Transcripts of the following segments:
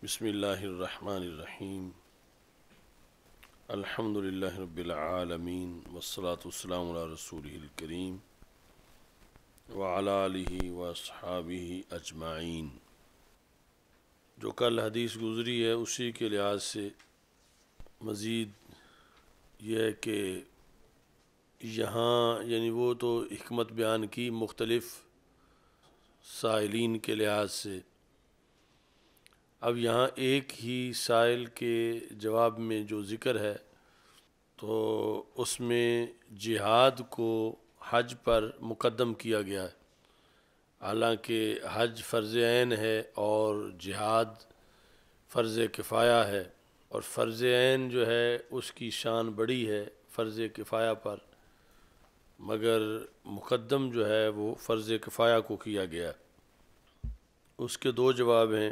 بسم اللہ الرحمن الرحیم الحمد للہ رب العالمین والصلاة والسلام علی رسولہ الکریم وعلی آلہ واصحابہ اجمعین۔ جو کل حدیث گزری ہے اسی کے لحاظ سے مزید یہ ہے کہ یہاں وہ تو حکمت بیان کی مختلف سائلین کے لحاظ سے، اب یہاں ایک ہی سائل کے جواب میں جو ذکر ہے تو اس میں جہاد کو حج پر مقدم کیا گیا ہے، حالانکہ حج فرض عین ہے اور جہاد فرض کفایہ ہے، اور فرض عین جو ہے اس کی شان بڑی ہے فرض کفایہ پر، مگر مقدم جو ہے وہ فرض کفایہ کو کیا گیا ہے۔ اس کے دو جواب ہیں،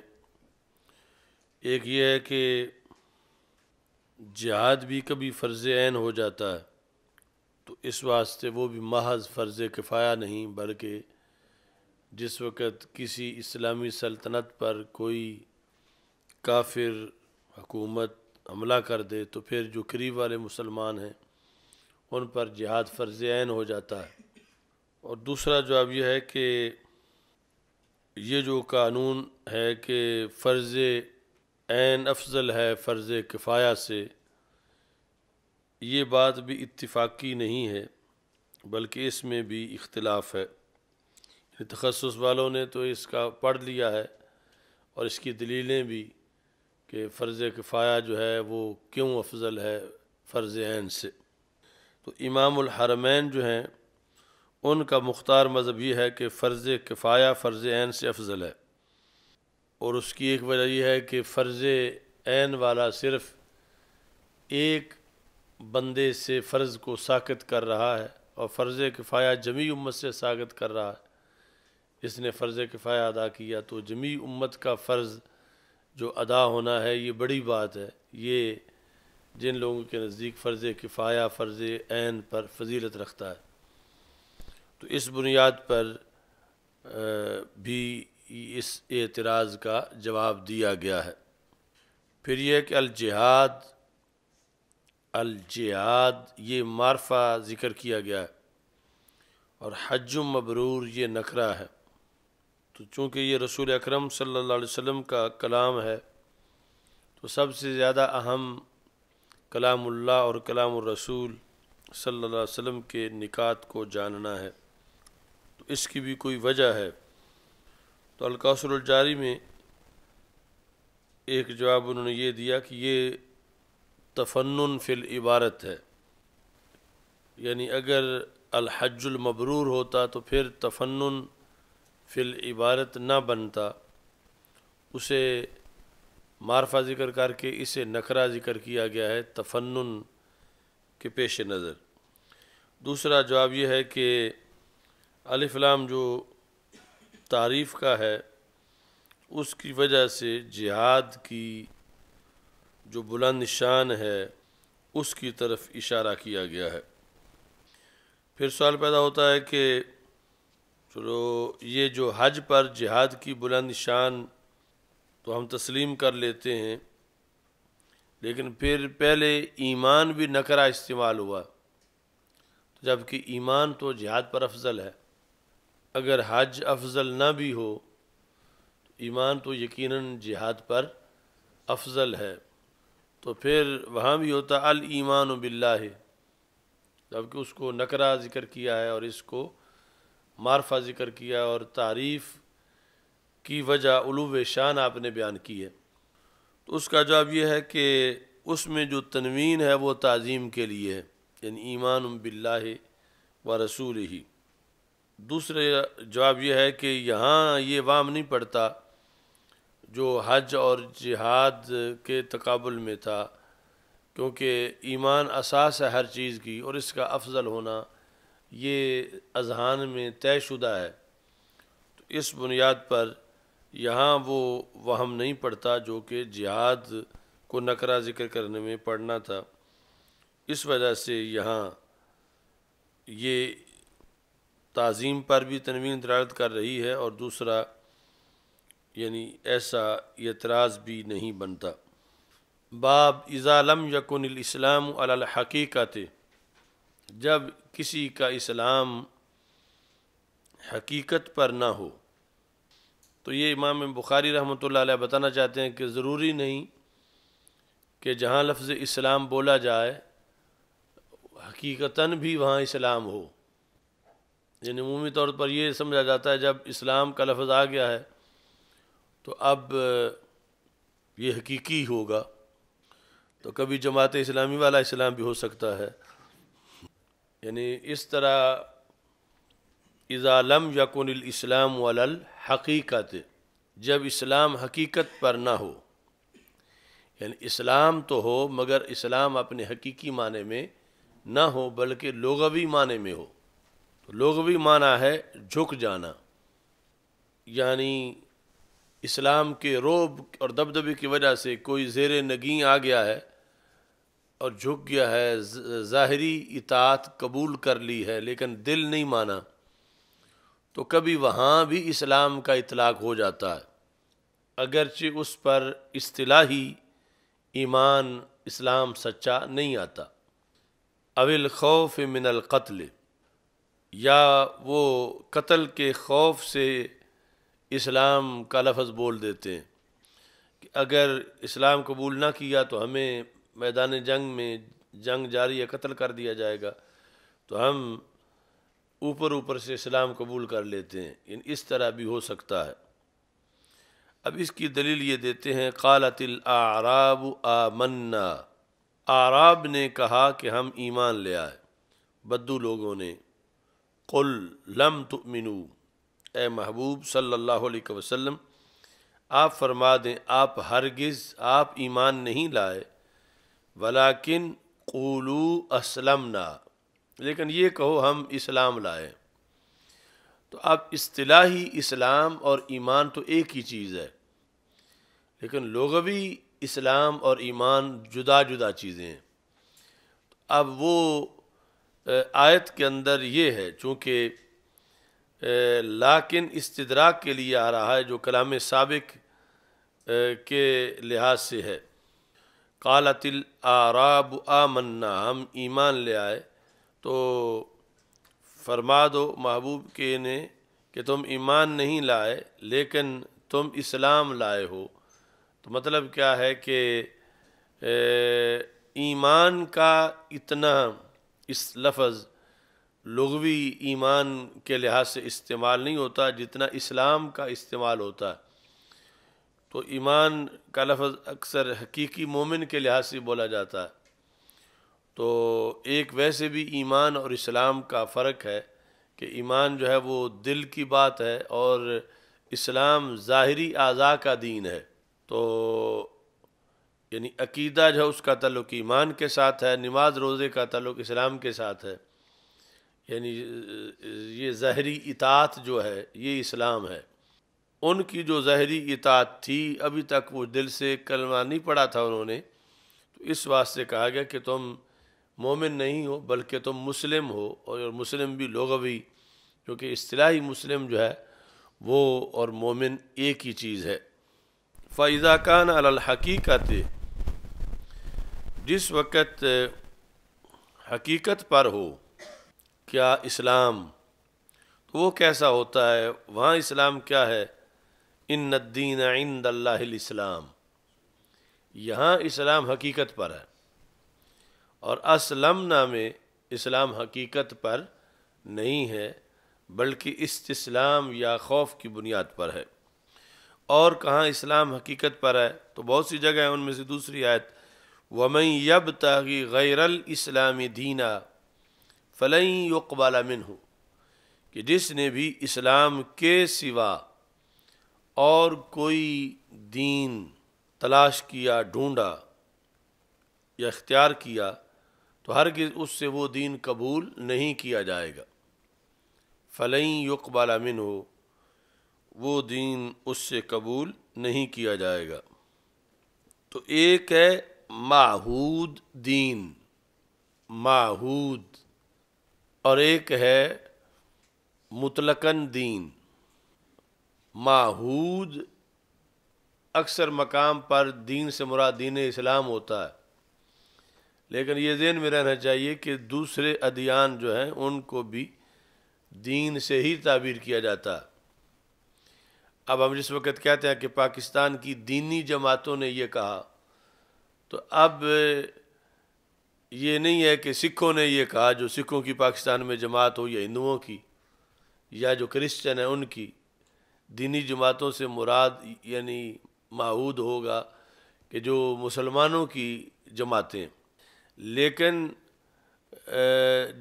ایک یہ ہے کہ جہاد بھی کبھی فرض عین ہو جاتا ہے تو اس واسطے وہ بھی محض فرض کفایہ نہیں، بلکہ جس وقت کسی اسلامی سلطنت پر کوئی کافر حکومت حملہ کر دے تو پھر جو قریب والے مسلمان ہیں ان پر جہاد فرض عین ہو جاتا ہے۔ اور دوسرا جواب یہ ہے کہ یہ جو قانون ہے کہ فرض عین افضل ہے فرض کفایہ سے، یہ بات بھی اتفاقی نہیں ہے بلکہ اس میں بھی اختلاف ہے۔ تخصص والوں نے تو اس کا پڑھ لیا ہے اور اس کی دلیلیں بھی کہ فرض کفایہ جو ہے وہ کیوں افضل ہے فرض عین سے۔ تو امام الحرمین جو ہیں ان کا مختار مذہب یہ ہے کہ فرض کفایہ فرض عین سے افضل ہے، اور اس کی ایک وجہ یہ ہے کہ فرض عین والا صرف ایک بندے سے فرض کو ساقط کر رہا ہے، اور فرض کفایہ جمیع امت سے ساقط کر رہا ہے۔ اس نے فرض کفایہ ادا کیا تو جمیع امت کا فرض جو ادا ہونا ہے یہ بڑی بات ہے، یہ جن لوگوں کے نزدیک فرض کفایہ فرض عین پر فضیلت رکھتا ہے، تو اس بنیاد پر بھی اس اعتراض کا جواب دیا گیا ہے۔ پھر یہ کہ الجہاد یہ معرفہ ذکر کیا گیا ہے، اور حج مبرور یہ نکرہ ہے، تو چونکہ یہ رسول اکرم صلی اللہ علیہ وسلم کا کلام ہے تو سب سے زیادہ اہم کلام اللہ اور کلام الرسول صلی اللہ علیہ وسلم کے نکات کو جاننا ہے، تو اس کی بھی کوئی وجہ ہے۔ تو الکوثر الجاری میں ایک جواب انہوں نے یہ دیا کہ یہ تفنن فی العبارت ہے، یعنی اگر الحج المبرور ہوتا تو پھر تفنن فی العبارت نہ بنتا، اسے معرفہ ذکر کر کے اسے نکرہ ذکر کیا گیا ہے تفنن کے پیش نظر۔ دوسرا جواب یہ ہے کہ الف لام جو تعریف کا ہے اس کی وجہ سے جہاد کی جو بلند شان ہے اس کی طرف اشارہ کیا گیا ہے۔ پھر سوال پیدا ہوتا ہے کہ چلو یہ جو حج پر جہاد کی بلند شان تو ہم تسلیم کر لیتے ہیں، لیکن پھر پہلے ایمان بھی نکرہ استعمال ہوا، جبکہ ایمان تو جہاد پر افضل ہے۔ اگر حج افضل نہ بھی ہو تو ایمان تو یقیناً جہاد پر افضل ہے، تو پھر وہاں بھی ہوتا الایمان باللہ، جبکہ اس کو نکرہ ذکر کیا ہے اور اس کو معرفہ ذکر کیا، اور تعریف کی وجہ علو شان آپ نے بیان کی ہے۔ تو اس کا جواب یہ ہے کہ اس میں جو تنوین ہے وہ تعظیم کے لیے ہے، یعنی ایمان باللہ و رسولہ۔ دوسرے جواب یہ ہے کہ یہاں یہ وام نہیں پڑتا جو حج اور جہاد کے تقابل میں تھا، کیونکہ ایمان اساس ہے ہر چیز کی، اور اس کا افضل ہونا یہ اذہان میں طے شدہ ہے، تو اس بنیاد پر یہاں وہ وہم نہیں پڑتا جو کہ جہاد کو نکرہ ذکر کرنے میں پڑھنا تھا۔ اس وجہ سے یہاں یہ تعظیم پر بھی تنوین دلالت کر رہی ہے، اور دوسرا یعنی ایسا اعتراض بھی نہیں بنتا۔ باب اذا لم یکن الاسلام علی الحقیقت، جب کسی کا اسلام حقیقت پر نہ ہو۔ تو یہ امام بخاری رحمۃ اللہ علیہ بتانا چاہتے ہیں کہ ضروری نہیں کہ جہاں لفظ اسلام بولا جائے حقیقتاً بھی وہاں اسلام ہو۔ یعنی عمومی طور پر یہ سمجھا جاتا ہے جب اسلام کا لفظ آ گیا ہے تو اب یہ حقیقی ہوگا، تو کبھی جماعت اسلامی والا اسلام بھی ہو سکتا ہے۔ یعنی اس طرح اذا لم یکن الاسلام علی الحقیقت، جب اسلام حقیقت پر نہ ہو، یعنی اسلام تو ہو مگر اسلام اپنے حقیقی معنی میں نہ ہو بلکہ لغوی معنی میں ہو۔ تو لغوی معنی ہے جھک جانا، یعنی اسلام کے رعب اور دبدبے کی وجہ سے کوئی زیر نگین آ گیا ہے اور جھک گیا ہے، ظاہری اطاعت قبول کر لی ہے لیکن دل نہیں مانا، تو کبھی وہاں بھی اسلام کا اطلاق ہو جاتا ہے، اگرچہ اس پر اصطلاحی ایمان اسلام سچا نہیں آتا۔ او الخوف من القتل، یا وہ قتل کے خوف سے اسلام کا لفظ بول دیتے ہیں کہ اگر اسلام قبول نہ کیا تو ہمیں میدان جنگ میں جنگ جاری یا قتل کر دیا جائے گا، تو ہم اوپر سے اسلام قبول کر لیتے ہیں۔ اس طرح بھی ہو سکتا ہے۔ اب اس کی دلیل یہ دیتے ہیں، قالت الاعراب آمنا، اعراب نے کہا کہ ہم ایمان لے آئے، بدو لوگوں نے۔ قل لم تؤمنوا، اے محبوب صلی اللہ علیہ وسلم آپ فرما دیں آپ ہرگز آپ ایمان نہیں لائے، ولیکن قولوا اسلمنا، لیکن یہ کہو ہم اسلام لائے۔ تو اب اصطلاحی اسلام اور ایمان تو ایک ہی چیز ہے، لیکن لغوی اسلام اور ایمان جدا جدا چیزیں ہیں۔ اب وہ آیت کے اندر یہ ہے، چونکہ لیکن استدراک کے لیے آ رہا ہے جو کلام سابق کے لحاظ سے ہے۔ قالت الاعراب آمنا، ہم ایمان لے آئے، تو فرما دو محبوب کے نے کہ تم ایمان نہیں لائے لیکن تم اسلام لائے ہو۔ تو مطلب کیا ہے کہ ایمان کا اتنا اس لفظ لغوی ایمان کے لحاظ سے استعمال نہیں ہوتا جتنا اسلام کا استعمال ہوتا ہے۔ تو ایمان کا لفظ اکثر حقیقی مومن کے لحاظ سے بولا جاتا ہے۔ تو ایک ویسے بھی ایمان اور اسلام کا فرق ہے کہ ایمان جو ہے وہ دل کی بات ہے اور اسلام ظاہری اعضاء کا دین ہے۔ تو یعنی عقیدہ جو ہے اس کا تعلق ایمان کے ساتھ ہے، نماز روزے کا تعلق اسلام کے ساتھ ہے، یعنی یہ ظاہری اطاعت جو ہے یہ اسلام ہے۔ ان کی جو ظاہری اطاعت تھی ابھی تک وہ دل سے کلمہ نہیں پڑھا تھا انہوں نے، تو اس واسطے کہا گیا کہ تم مومن نہیں ہو بلکہ تم مسلم ہو، اور مسلم بھی لغوی، کیونکہ اصطلاحی مسلم جو ہے وہ اور مومن ایک ہی چیز ہے۔ فَإِذَا كَانَ عَلَى الْحَقِيقَةِ، جس وقت حقیقت پر ہو کیا اسلام، تو وہ کیسا ہوتا ہے؟ وہاں اسلام کیا ہے؟ ان الدین عند اللہ الاسلام، یہاں اسلام حقیقت پر ہے، اور اسلمنا میں اسلام حقیقت پر نہیں ہے بلکہ استسلام یا خوف کی بنیاد پر ہے۔ اور کہاں اسلام حقیقت پر ہے؟ تو بہت سی جگہ ہیں، ان میں سے دوسری آیت وَمَن يَبْتَغِ غَيْرَ الْإِسْلَامِ دِينًا فَلَن يُقْبَلَ مِنْهُ، کہ جس نے بھی اسلام کے سوا اور کوئی دین تلاش کیا، ڈھونڈا یا اختیار کیا تو ہرگز اس سے وہ دین قبول نہیں کیا جائے گا۔ فَلَن يُقْبَلَ مِنْهُ، وہ دین اس سے قبول نہیں کیا جائے گا۔ تو ایک ہے معہود دین، معہود، اور ایک ہے مطلقاً دین۔ معہود اکثر مقام پر دین سے مراد دین اسلام ہوتا ہے، لیکن یہ ذہن میں رہنا چاہیے کہ دوسرے ادیان جو ہیں ان کو بھی دین سے ہی تعبیر کیا جاتا ہے۔ اب ہم جس وقت کہتے ہیں کہ پاکستان کی دینی جماعتوں نے یہ کہا، تو اب یہ نہیں ہے کہ سکھوں نے یہ کہا، جو سکھوں کی پاکستان میں جماعت ہو، یا ہندوؤں کی، یا جو کرسچن ہیں ان کی۔ دینی جماعتوں سے مراد یعنی معہود ہوگا کہ جو مسلمانوں کی جماعتیں، لیکن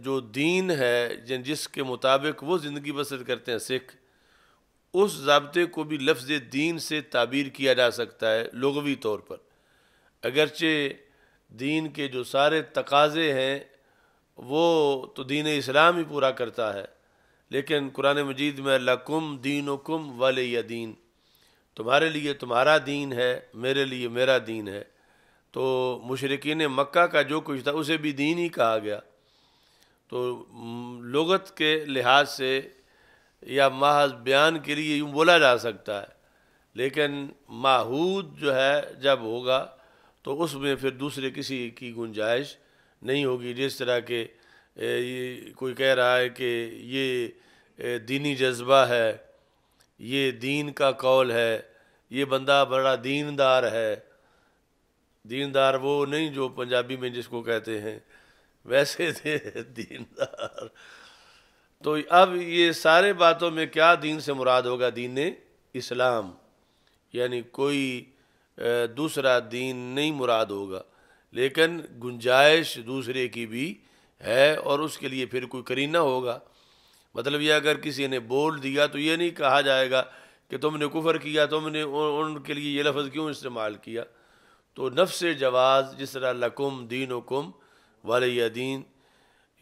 جو دین ہے جس کے مطابق وہ زندگی بسر کرتے ہیں سکھ، اس ضابطے کو بھی لفظ دین سے تعبیر کیا جا سکتا ہے لغوی طور پر، اگرچہ دین کے جو سارے تقاضے ہیں وہ تو دین اسلام ہی پورا کرتا ہے، لیکن قرآن مجید میں لکم دینکم ولی دین، تمہارے لیے تمہارا دین ہے، میرے لیے میرا دین ہے۔ تو مشرکین مکہ کا جو کچھ تھا اسے بھی دین ہی کہا گیا۔ تو لغت کے لحاظ سے یا محض بیان کے لیے یوں بولا جا سکتا ہے، لیکن معہود جو ہے جب ہوگا تو اس میں پھر دوسرے کسی کی گنجائش نہیں ہوگی۔ جس طرح کہ کوئی کہہ رہا ہے کہ یہ دینی جذبہ ہے، یہ دین کا قول ہے، یہ بندہ بڑا دیندار ہے۔ دیندار وہ نہیں جو پنجابی میں جس کو کہتے ہیں، ویسے تھے دیندار۔ تو اب یہ سارے باتوں میں کیا دین سے مراد ہوگا؟ دین اسلام، یعنی کوئی دوسرا دین نہیں مراد ہوگا، لیکن گنجائش دوسرے کی بھی ہے، اور اس کے لیے پھر کوئی قرینہ ہوگا۔ مطلب یہ اگر کسی نے بول دیا تو یہ نہیں کہا جائے گا کہ تم نے کفر کیا، تم نے ان کے لیے یہ لفظ کیوں استعمال کیا۔ تو نفس جواز، جس طرح لکم دینکم ولی دین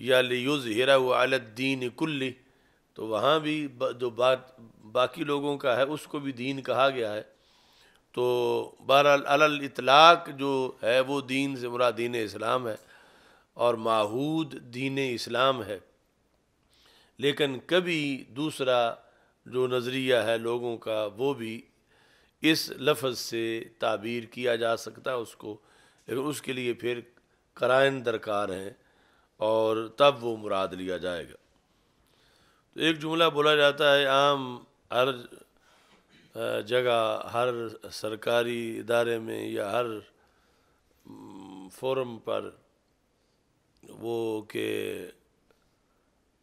یا لیظہرہ علی الدین کلہ، تو وہاں بھی جو بات باقی لوگوں کا ہے اس کو بھی دین کہا گیا ہے۔ تو بہرحال علی الاطلاق جو ہے وہ دین سے مراد دین اسلام ہے، اور معہود دین اسلام ہے۔ لیکن کبھی دوسرا جو نظریہ ہے لوگوں کا وہ بھی اس لفظ سے تعبیر کیا جا سکتا ہے اس کو، لیکن اس کے لیے پھر قرائن درکار ہیں، اور تب وہ مراد لیا جائے گا۔ تو ایک جملہ بولا جاتا ہے عام ہر جگہ، ہر سرکاری ادارے میں یا ہر فورم پر، وہ کہ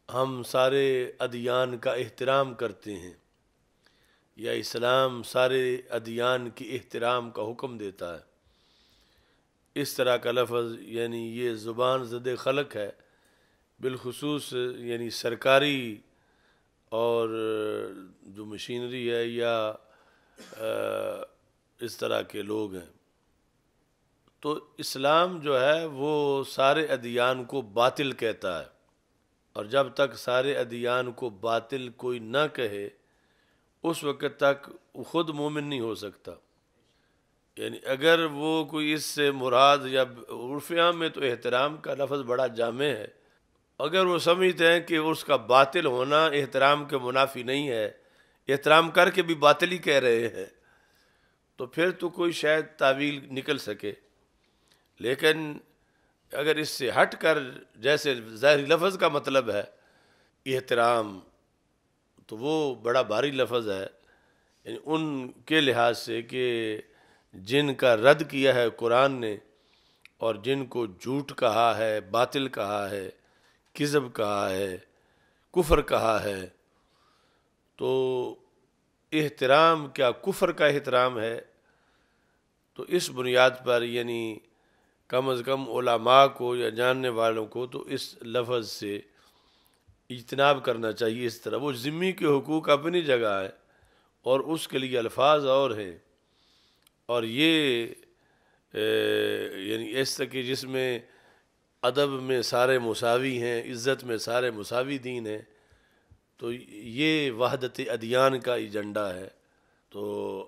ہم سارے ادیان کا احترام کرتے ہیں، یا اسلام سارے ادیان کی احترام کا حکم دیتا ہے۔ اس طرح کا لفظ یعنی یہ زبان زد خلق ہے، بالخصوص یعنی سرکاری اور جو مشینری ہے یا اس طرح کے لوگ ہیں۔ تو اسلام جو ہے وہ سارے ادیان کو باطل کہتا ہے، اور جب تک سارے ادیان کو باطل کوئی نہ کہے اس وقت تک خود مومن نہیں ہو سکتا۔ یعنی اگر وہ کوئی اس سے مراد، یا عرف عام میں تو احترام کا لفظ بڑا جامع ہے، اگر وہ سمجھتے ہیں کہ اس کا باطل ہونا احترام کے منافی نہیں ہے، احترام کر کے بھی باطل ہی کہہ رہے ہیں، تو پھر تو کوئی شاید تعویل نکل سکے۔ لیکن اگر اس سے ہٹ کر جیسے ظاہری لفظ کا مطلب ہے احترام، تو وہ بڑا بھاری لفظ ہے، یعنی ان کے لحاظ سے کہ جن کا رد کیا ہے قرآن نے، اور جن کو جھوٹ کہا ہے، باطل کہا ہے، کذب کہا ہے، کفر کہا ہے، تو احترام کیا کفر کا احترام ہے؟ تو اس بنیاد پر یعنی کم از کم علماء کو یا جاننے والوں کو تو اس لفظ سے اجتناب کرنا چاہیے۔ اس طرح وہ ذمی کے حقوق اپنی جگہ ہے، اور اس کے لیے الفاظ اور ہیں، اور یہ یعنی اس طرح کہ جس میں ادب میں سارے مساوی ہیں، عزت میں سارے مساوی دین ہیں، تو یہ وحدت ادیان کا ایجنڈا ہے۔ تو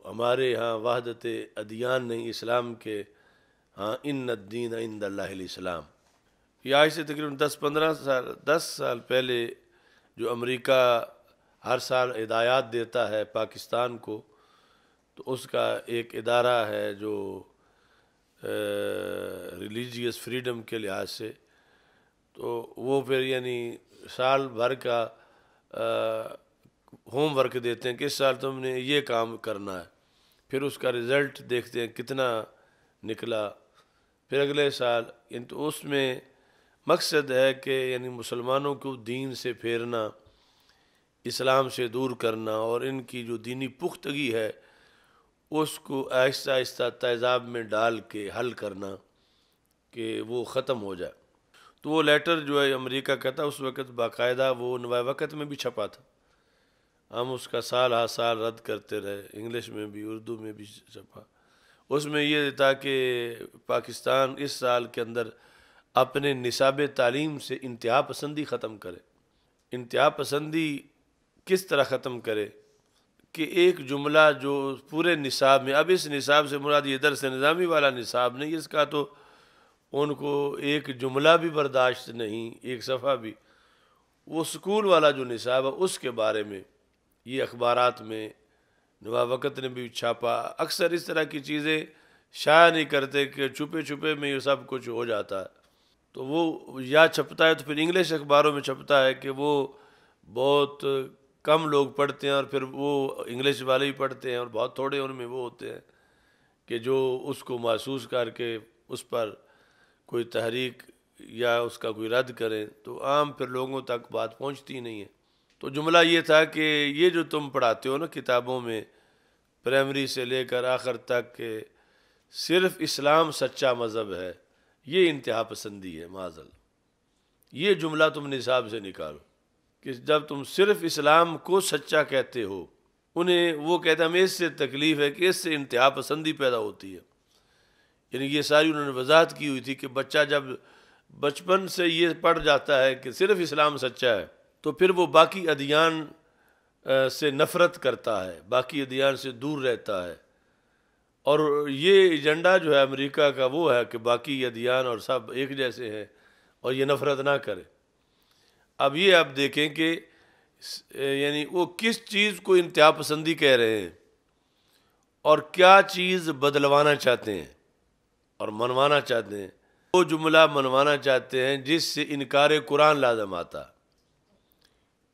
ہمارے ہاں وحدت ادیان نہیں، اسلام کے ہاں ان الدین عند اللہ الاسلام۔ یہ آج سے تقریباً 10 سال پہلے جو امریکہ ہر سال ہدایات دیتا ہے پاکستان کو، تو اس کا ایک ادارہ ہے جو ریلیجیس فریڈم کے لحاظ سے، تو وہ پھر یعنی سال بھر کا ہوم ورک دیتے ہیں کہ اس سال تم نے یہ کام کرنا ہے، پھر اس کا رزلٹ دیکھتے ہیں کتنا نکلا، پھر اگلے سال یعنی تو اس میں مقصد ہے کہ یعنی مسلمانوں کو دین سے پھیرنا، اسلام سے دور کرنا، اور ان کی جو دینی پختگی ہے اس کو آہستہ آہستہ تیزاب میں ڈال کے حل کرنا کہ وہ ختم ہو جائے۔ تو وہ لیٹر جو ہے امریکہ کا تھا اس وقت، باقاعدہ وہ نوائے وقت میں بھی چھپا تھا، ہم اس کا سال ہر سال رد کرتے رہے، انگلش میں بھی اردو میں بھی چھپا۔ اس میں یہ تھا کہ پاکستان اس سال کے اندر اپنے نصاب تعلیم سے انتہا پسندی ختم کرے۔ انتہا پسندی کس طرح ختم کرے کہ ایک جملہ جو پورے نصاب میں، اب اس نصاب سے مراد یہ درس نظامی والا نصاب نہیں، اس کا تو ان کو ایک جملہ بھی برداشت نہیں، ایک صفحہ بھی، وہ سکول والا جو نصاب ہے اس کے بارے میں یہ اخبارات میں نوائے وقت نے بھی چھاپا۔ اکثر اس طرح کی چیزیں شائع نہیں کرتے کہ چھپے چھپے میں یہ سب کچھ ہو جاتا ہے، تو وہ یا چھپتا ہے تو پھر انگلش اخباروں میں چھپتا ہے کہ وہ بہت کم لوگ پڑھتے ہیں، اور پھر وہ انگلش والے ہی پڑھتے ہیں، اور بہت تھوڑے ان میں وہ ہوتے ہیں کہ جو اس کو محسوس کر کے اس پر کوئی تحریک یا اس کا کوئی رد کریں، تو عام پھر لوگوں تک بات پہنچتی نہیں ہے۔ تو جملہ یہ تھا کہ یہ جو تم پڑھاتے ہو نا کتابوں میں پرائمری سے لے کر آخر تک کہ صرف اسلام سچا مذہب ہے، یہ انتہا پسندی ہے معاذ اللہ۔ یہ جملہ تم نصاب سے نکالو کہ جب تم صرف اسلام کو سچا کہتے ہو، انہیں وہ کہتے ہیں ہمیں اس سے تکلیف ہے کہ اس سے انتہا پسندی پیدا ہوتی ہے۔ یعنی یہ ساری انہوں نے وضاحت کی ہوئی تھی کہ بچہ جب بچپن سے یہ پڑھ جاتا ہے کہ صرف اسلام سچا ہے، تو پھر وہ باقی ادیان سے نفرت کرتا ہے، باقی ادیان سے دور رہتا ہے، اور یہ ایجنڈا جو ہے امریکہ کا وہ ہے کہ باقی ادیان اور سب ایک جیسے ہیں اور یہ نفرت نہ کرے۔ اب یہ آپ دیکھیں کہ یعنی وہ کس چیز کو انتہا پسندی کہہ رہے ہیں اور کیا چیز بدلوانا چاہتے ہیں اور منوانا چاہتے ہیں۔ وہ جملہ منوانا چاہتے ہیں جس سے انکار قرآن لازم آتا،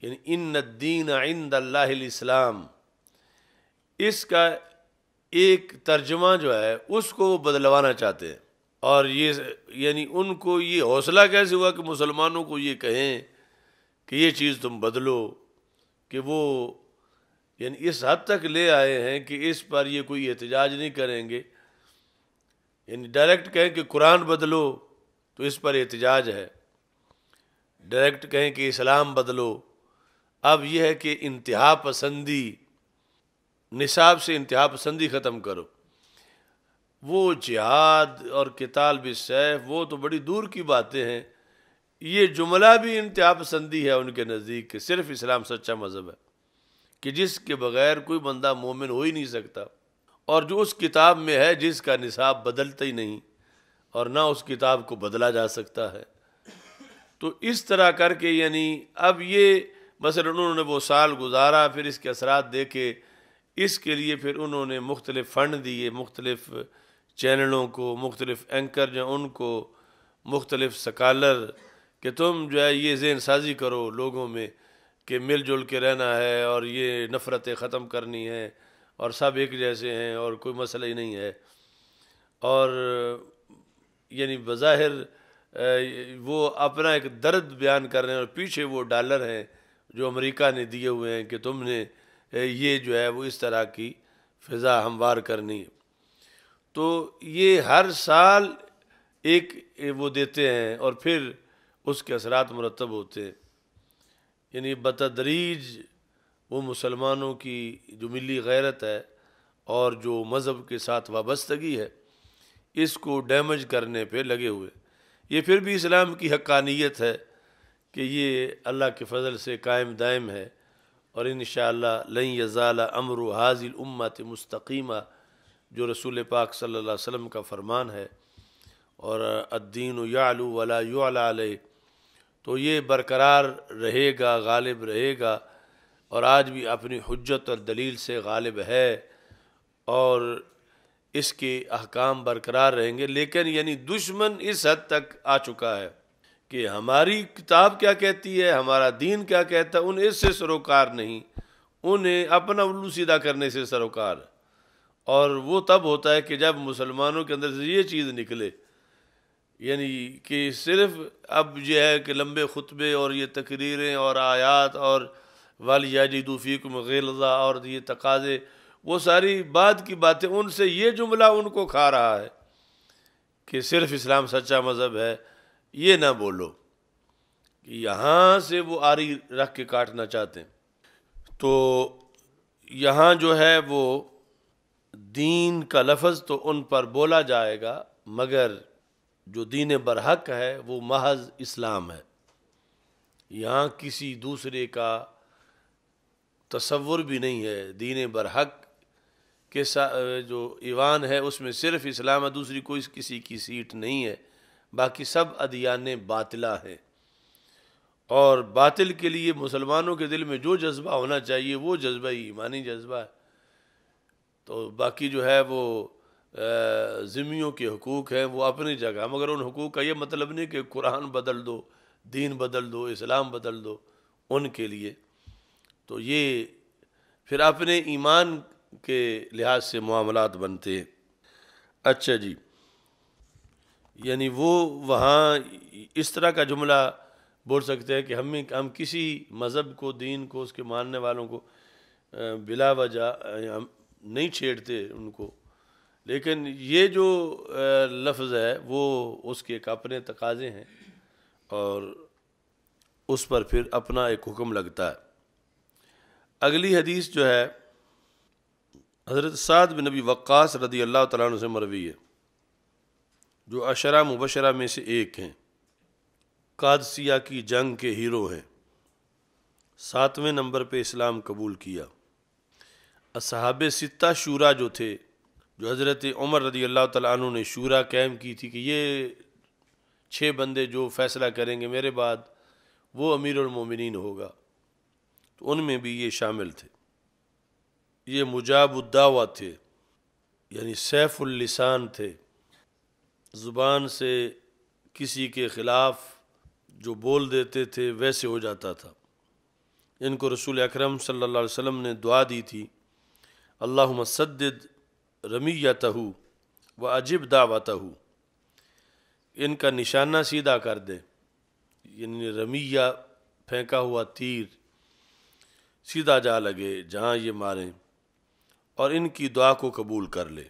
یعنی ان الدین عند اللہ الاسلام، اس کا ایک ترجمہ جو ہے اس کو وہ بدلوانا چاہتے ہیں۔ اور یہ یعنی ان کو یہ حوصلہ کیسے ہوا کہ مسلمانوں کو یہ کہیں کہ یہ چیز تم بدلو، کہ وہ یعنی اس حد تک لے آئے ہیں کہ اس پر یہ کوئی احتجاج نہیں کریں گے، یعنی ڈائریکٹ کہیں کہ قرآن بدلو تو اس پر احتجاج ہے، ڈائریکٹ کہیں کہ اسلام بدلو۔ اب یہ ہے کہ انتہا پسندی، نصاب سے انتہا پسندی ختم کرو۔ وہ جہاد اور قتال بالسیف وہ تو بڑی دور کی باتیں ہیں، یہ جملہ بھی انتہا پسندی ہے ان کے نزدیک کہ صرف اسلام سچا مذہب ہے، کہ جس کے بغیر کوئی بندہ مومن ہو ہی نہیں سکتا، اور جو اس کتاب میں ہے جس کا نصاب بدلتا ہی نہیں اور نہ اس کتاب کو بدلا جا سکتا ہے۔ تو اس طرح کر کے یعنی اب یہ مثلا انہوں نے وہ سال گزارا، پھر اس کے اثرات دیکھے، اس کے لیے پھر انہوں نے مختلف فنڈ دیے، مختلف چینلوں کو، مختلف اینکر جو ان کو، مختلف سکالر، کہ تم جو ہے یہ ذہن سازی کرو لوگوں میں کہ مل جل کے رہنا ہے اور یہ نفرتیں ختم کرنی ہیں اور سب ایک جیسے ہیں اور کوئی مسئلہ ہی نہیں ہے۔ اور یعنی بظاہر وہ اپنا ایک درد بیان کر رہے ہیں اور پیچھے وہ ڈالر ہیں جو امریکہ نے دیے ہوئے ہیں کہ تم نے یہ جو ہے وہ اس طرح کی فضا ہموار کرنی ہے۔ تو یہ ہر سال ایک وہ دیتے ہیں اور پھر اس کے اثرات مرتب ہوتے ہیں، یعنی بتدریج وہ مسلمانوں کی جو ملی غیرت ہے اور جو مذہب کے ساتھ وابستگی ہے اس کو ڈیمیج کرنے پہ لگے ہوئے۔ یہ پھر بھی اسلام کی حقانیت ہے کہ یہ اللہ کے فضل سے قائم دائم ہے، اور انشاءاللہ لن یزال امر هذه الامة مستقیمہ، جو رسول پاک صلی اللہ علیہ وسلم کا فرمان ہے، اور الدین یعلو ولا یعلی علیہ، تو یہ برقرار رہے گا، غالب رہے گا، اور آج بھی اپنی حجت اور دلیل سے غالب ہے، اور اس کے احکام برقرار رہیں گے، لیکن یعنی دشمن اس حد تک آ چکا ہے کہ ہماری کتاب کیا کہتی ہے، ہمارا دین کیا کہتا ہے، انہیں اس سے سروکار نہیں، انہیں اپنا الو سیدھا کرنے سے سروکار ہے۔ اور وہ تب ہوتا ہے کہ جب مسلمانوں کے اندر سے یہ چیز نکلے، یعنی کہ صرف اب یہ ہے کہ لمبے خطبے اور یہ تقریریں اور آیات اور وَلْيَجِدُوا فِيكُمْ غِلْظَةً اور یہ تقاضے، وہ ساری بعد کی باتیں، ان سے یہ جملہ ان کو کھا رہا ہے کہ صرف اسلام سچا مذہب ہے، یہ نہ بولو، کہ یہاں سے وہ آری رکھ کے کاٹنا چاہتے ہیں۔ تو یہاں جو ہے وہ دین کا لفظ تو ان پر بولا جائے گا، مگر جو دین برحق ہے وہ محض اسلام ہے، یہاں کسی دوسرے کا تصور بھی نہیں ہے۔ دین برحق کے جو ایوان ہے اس میں صرف اسلام ہے، دوسری کوئی کسی کی سیٹ نہیں ہے، باقی سب ادیان باطلہ ہیں۔ اور باطل کے لیے مسلمانوں کے دل میں جو جذبہ ہونا چاہیے وہ جذبہ ہی ایمانی جذبہ ہے۔ تو باقی جو ہے وہ ذمیوں کے حقوق ہیں وہ اپنی جگہ، مگر ان حقوق کا یہ مطلب نہیں کہ قرآن بدل دو، دین بدل دو، اسلام بدل دو ان کے لیے۔ تو یہ پھر اپنے ایمان کے لحاظ سے معاملات بنتے ہیں۔ اچھا جی، یعنی وہ وہاں اس طرح کا جملہ بول سکتے ہیں کہ ہم کسی مذہب کو، دین کو، اس کے ماننے والوں کو بلا وجہ ہم نہیں چھیڑتے ان کو، لیکن یہ جو لفظ ہے وہ اس کے ایک اپنے تقاضے ہیں اور اس پر پھر اپنا ایک حکم لگتا ہے۔ اگلی حدیث جو ہے حضرت سعد بن ابی وقاص رضی اللہ تعالیٰ عنہ سے مروی ہے، جو عشرہ مبشرہ میں سے ایک ہیں، قادسیہ کی جنگ کے ہیرو ہیں، 7ویں نمبر پہ اسلام قبول کیا۔ اصحاب ستہ شورا جو تھے، جو حضرت عمر رضی اللہ تعالیٰ عنہ نے شورا قائم کی تھی کہ یہ 6 بندے جو فیصلہ کریں گے میرے بعد وہ امیر المومنین ہوگا، تو ان میں بھی یہ شامل تھے۔ یہ مجاب الدعوہ تھے، یعنی سیف اللسان تھے، زبان سے کسی کے خلاف جو بول دیتے تھے ویسے ہو جاتا تھا۔ ان کو رسول اکرم صلی اللہ علیہ وسلم نے دعا دی تھی، اللہم سدد رمیتہ واجب دعوتہ، ان کا نشانہ سیدھا کر دے، یعنی رمیہ پھینکا ہوا تیر سیدھا جا لگے جہاں یہ ماریں، اور ان کی دعا کو قبول کر لے۔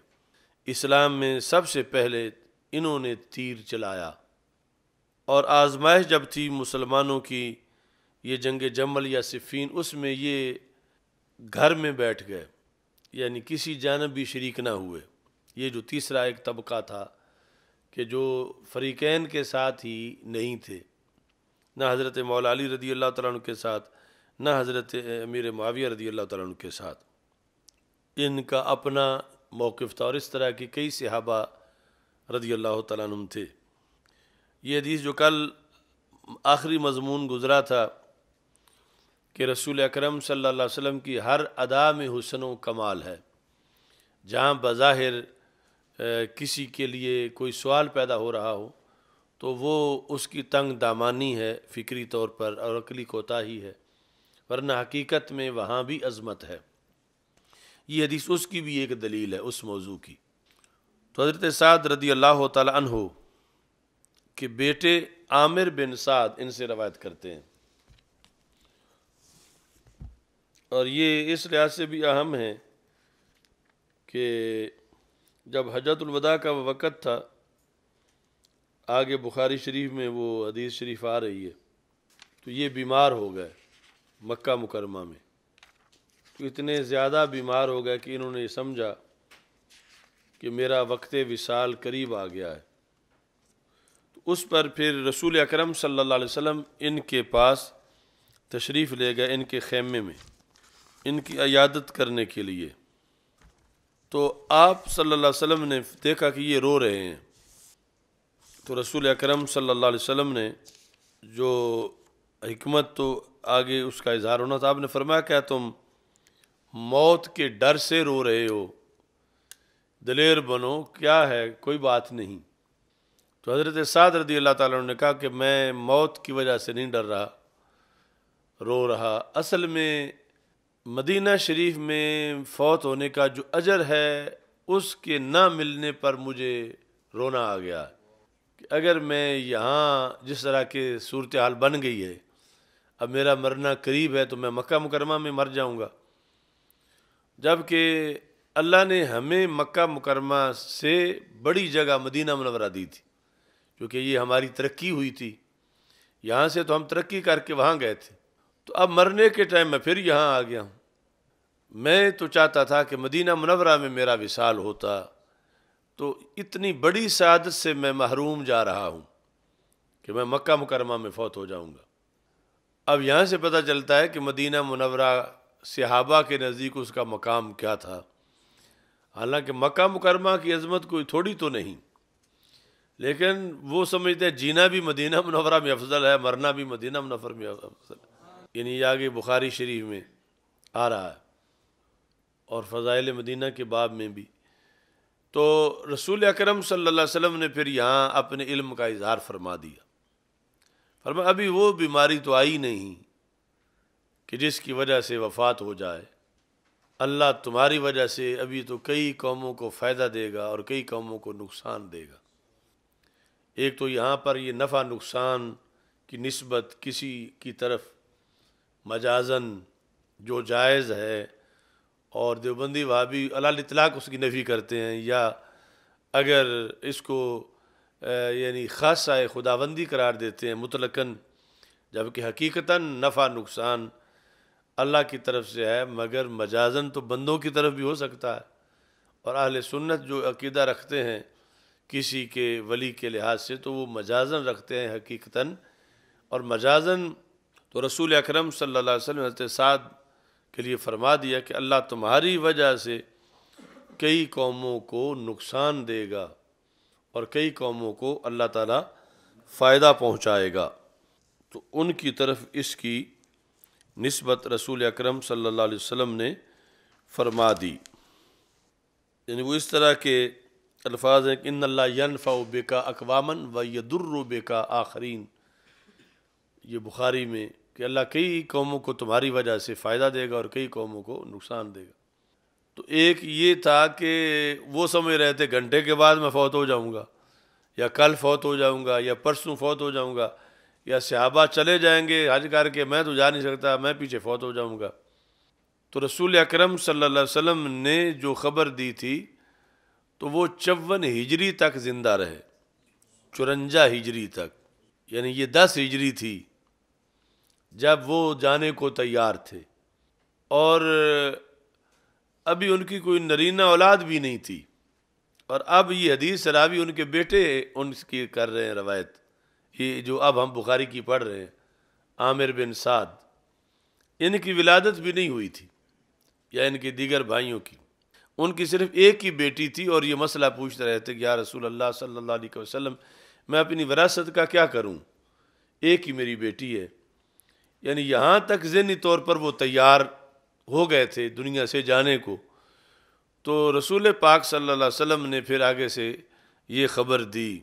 اسلام میں سب سے پہلے انہوں نے تیر چلایا، اور آزمائش جب تھی مسلمانوں کی یہ جنگ جمل یا صفین، اس میں یہ گھر میں بیٹھ گئے، یعنی کسی جانب بھی شریک نہ ہوئے۔ یہ جو تیسرا ایک طبقہ تھا کہ جو فریقین کے ساتھ ہی نہیں تھے، نہ حضرت مولا علی رضی اللہ تعالیٰ عنہ کے ساتھ، نہ حضرت امیر معاویہ رضی اللہ تعالیٰ عنہ کے ساتھ، ان کا اپنا موقف تھا، اور اس طرح کی کئی صحابہ رضی اللہ تعالیٰ عنہ تھے۔ یہ حدیث جو کل آخری مضمون گزرا تھا کہ رسول اکرم صلی اللہ علیہ وسلم کی ہر ادا میں حسن و کمال ہے، جہاں بظاہر کسی کے لیے کوئی سوال پیدا ہو رہا ہو تو وہ اس کی تنگ دامانی ہے فکری طور پر اور عقلی کوتاہی ہے، ورنہ حقیقت میں وہاں بھی عظمت ہے۔ یہ حدیث اس کی بھی ایک دلیل ہے اس موضوع کی۔ تو حضرت سعد رضی اللہ تعالی عنہ کے بیٹے عامر بن سعد ان سے روایت کرتے ہیں، اور یہ اس لحاظ سے بھی اہم ہے کہ جب حجۃ الوداع کا وقت تھا، آگے بخاری شریف میں وہ حدیث شریف آ رہی ہے، تو یہ بیمار ہو گئے مکہ مکرمہ میں، تو اتنے زیادہ بیمار ہو گئے کہ انہوں نے سمجھا کہ میرا وقت وصال قریب آ گیا ہے۔ تو اس پر پھر رسول اکرم صلی اللہ علیہ وسلم ان کے پاس تشریف لے گئے، ان کے خیمے میں ان کی عیادت کرنے کے لیے۔ تو آپ صلی اللہ علیہ وسلم نے دیکھا کہ یہ رو رہے ہیں، تو رسول اکرم صلی اللہ علیہ وسلم نے جو حکمت تو آگے اس کا اظہار ہونا تھا، آپ نے فرمایا کیا تم موت کے ڈر سے رو رہے ہو دلیر بنو، کیا ہے کوئی بات نہیں۔ تو حضرت سعد رضی اللہ تعالیٰ عنہ نے کہا کہ میں موت کی وجہ سے نہیں ڈر رہا، رو رہا، اصل میں مدینہ شریف میں فوت ہونے کا جو اجر ہے اس کے نہ ملنے پر مجھے رونا آ گیا کہ اگر میں یہاں جس طرح کی صورتحال بن گئی ہے، اب میرا مرنا قریب ہے تو میں مکہ مکرمہ میں مر جاؤں گا، جبکہ اللہ نے ہمیں مکہ مکرمہ سے بڑی جگہ مدینہ منورہ دی تھی، کیونکہ یہ ہماری ترقی ہوئی تھی، یہاں سے تو ہم ترقی کر کے وہاں گئے تھے، تو اب مرنے کے ٹائم میں پھر یہاں آ گیا ہوں۔ میں تو چاہتا تھا کہ مدینہ منورہ میں میرا وصال ہوتا، تو اتنی بڑی سعادت سے میں محروم جا رہا ہوں کہ میں مکہ مکرمہ میں فوت ہو جاؤں گا۔ اب یہاں سے پتہ چلتا ہے کہ مدینہ منورہ صحابہ کے نزدیک اس کا مقام کیا تھا، حالانکہ مکہ مکرمہ کی عظمت کوئی تھوڑی تو نہیں، لیکن وہ سمجھتے ہیں جینا بھی مدینہ منورہ میں افضل ہے، مرنا بھی مدینہ منورہ میں افضل ہے، یعنی یہ آگے بخاری شریف میں آ رہا ہے اور فضائل مدینہ کے باب میں بھی۔ تو رسول اکرم صلی اللہ علیہ وسلم نے پھر یہاں اپنے علم کا اظہار فرما دیا، فرمایا ابھی وہ بیماری تو آئی نہیں کہ جس کی وجہ سے وفات ہو جائے، اللہ تمہاری وجہ سے ابھی تو کئی قوموں کو فائدہ دے گا اور کئی قوموں کو نقصان دے گا۔ ایک تو یہاں پر یہ نفع نقصان کی نسبت کسی کی طرف مجازن جو جائز ہے، اور دیوبندی وہابی علی الاطلاق اس کی نفی کرتے ہیں، یا اگر اس کو یعنی خاصہ خداوندی قرار دیتے ہیں مطلقاً، جبکہ حقیقتاً نفع نقصان اللہ کی طرف سے ہے، مگر مجازن تو بندوں کی طرف بھی ہو سکتا ہے، اور اہل سنت جو عقیدہ رکھتے ہیں کسی کے ولی کے لحاظ سے تو وہ مجازن رکھتے ہیں حقیقتاً، اور مجازن تو رسول اکرم صلی اللہ علیہ وسلم نے حضرت سعد کے لیے فرما دیا کہ اللہ تمہاری وجہ سے کئی قوموں کو نقصان دے گا اور کئی قوموں کو اللہ تعالیٰ فائدہ پہنچائے گا، تو ان کی طرف اس کی نسبت رسول اکرم صلی اللہ علیہ وسلم نے فرما دی۔ یعنی وہ اس طرح کے الفاظ ہیں کہ ان اللہ ینفع بکا اقواماً و یضر بکا آخرین، یہ بخاری میں کہ اللہ کئی قوموں کو تمہاری وجہ سے فائدہ دے گا اور کئی قوموں کو نقصان دے گا۔ تو ایک یہ تھا کہ وہ سمجھ رہے تھے گھنٹے کے بعد میں فوت ہو جاؤں گا، یا کل فوت ہو جاؤں گا، یا پرسوں فوت ہو جاؤں گا، یا صحابہ چلے جائیں گے حج کر کے، میں تو جا نہیں سکتا، میں پیچھے فوت ہو جاؤں گا۔ تو رسول اکرم صلی اللہ علیہ وسلم نے جو خبر دی تھی تو وہ 54 ہجری تک زندہ رہے، 54 ہجری تک، یعنی یہ 10 ہجری تھی جب وہ جانے کو تیار تھے، اور ابھی ان کی کوئی نرینہ اولاد بھی نہیں تھی، اور اب یہ حدیث راوی ان کے بیٹے ان کی کر رہے ہیں روایت، یہ جو اب ہم بخاری کی پڑھ رہے ہیں، عامر بن سعد، ان کی ولادت بھی نہیں ہوئی تھی، یا ان کے دیگر بھائیوں کی، ان کی صرف ایک ہی بیٹی تھی، اور یہ مسئلہ پوچھتے رہتے کہ یا رسول اللہ صلی اللہ علیہ وسلم میں اپنی وراثت کا کیا کروں، ایک ہی میری بیٹی ہے، یعنی یہاں تک ذہنی طور پر وہ تیار ہو گئے تھے دنیا سے جانے کو۔ تو رسول پاک صلی اللہ علیہ وسلم نے پھر آگے سے یہ خبر دی،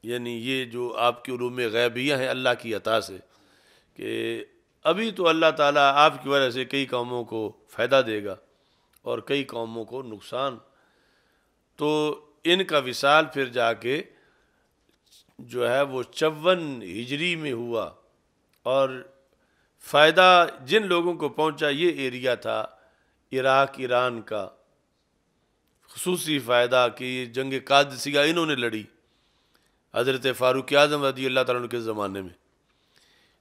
یعنی یہ جو آپ کی علوم غیبیہ ہیں اللہ کی عطا سے، کہ ابھی تو اللہ تعالیٰ آپ کی وجہ سے کئی قوموں کو فائدہ دے گا اور کئی قوموں کو نقصان۔ تو ان کا وصال پھر جا کے جو ہے وہ 54 ہجری میں ہوا، اور فائدہ جن لوگوں کو پہنچا یہ ایریا تھا عراق ایران کا، خصوصی فائدہ کہ یہ جنگ قادسیہ انہوں نے لڑی حضرت فاروق اعظم رضی اللہ تعالیٰ عنہ کے زمانے میں،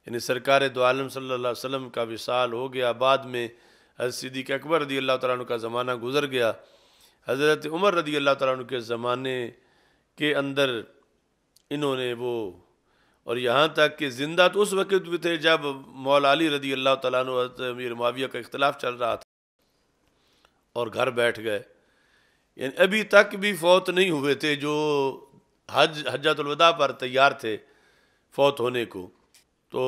یعنی سرکار دو عالم صلی اللہ علیہ وسلم کا وصال ہو گیا، بعد میں حضرت صدیق اکبر رضی اللہ تعالیٰ عنہ کا زمانہ گزر گیا، حضرت عمر رضی اللہ تعالیٰ عنہ کے زمانے کے اندر انہوں نے وہ، اور یہاں تک کہ زندہ تو اس وقت بھی تھے جب مولا علی رضی اللہ تعالیٰ عنہ حضرت امیر معاویہ کا اختلاف چل رہا تھا، اور گھر بیٹھ گئے، یعنی ابھی تک بھی فوت نہیں ہوئے تھے جو حجۃ الوداع پر تیار تھے فوت ہونے کو۔ تو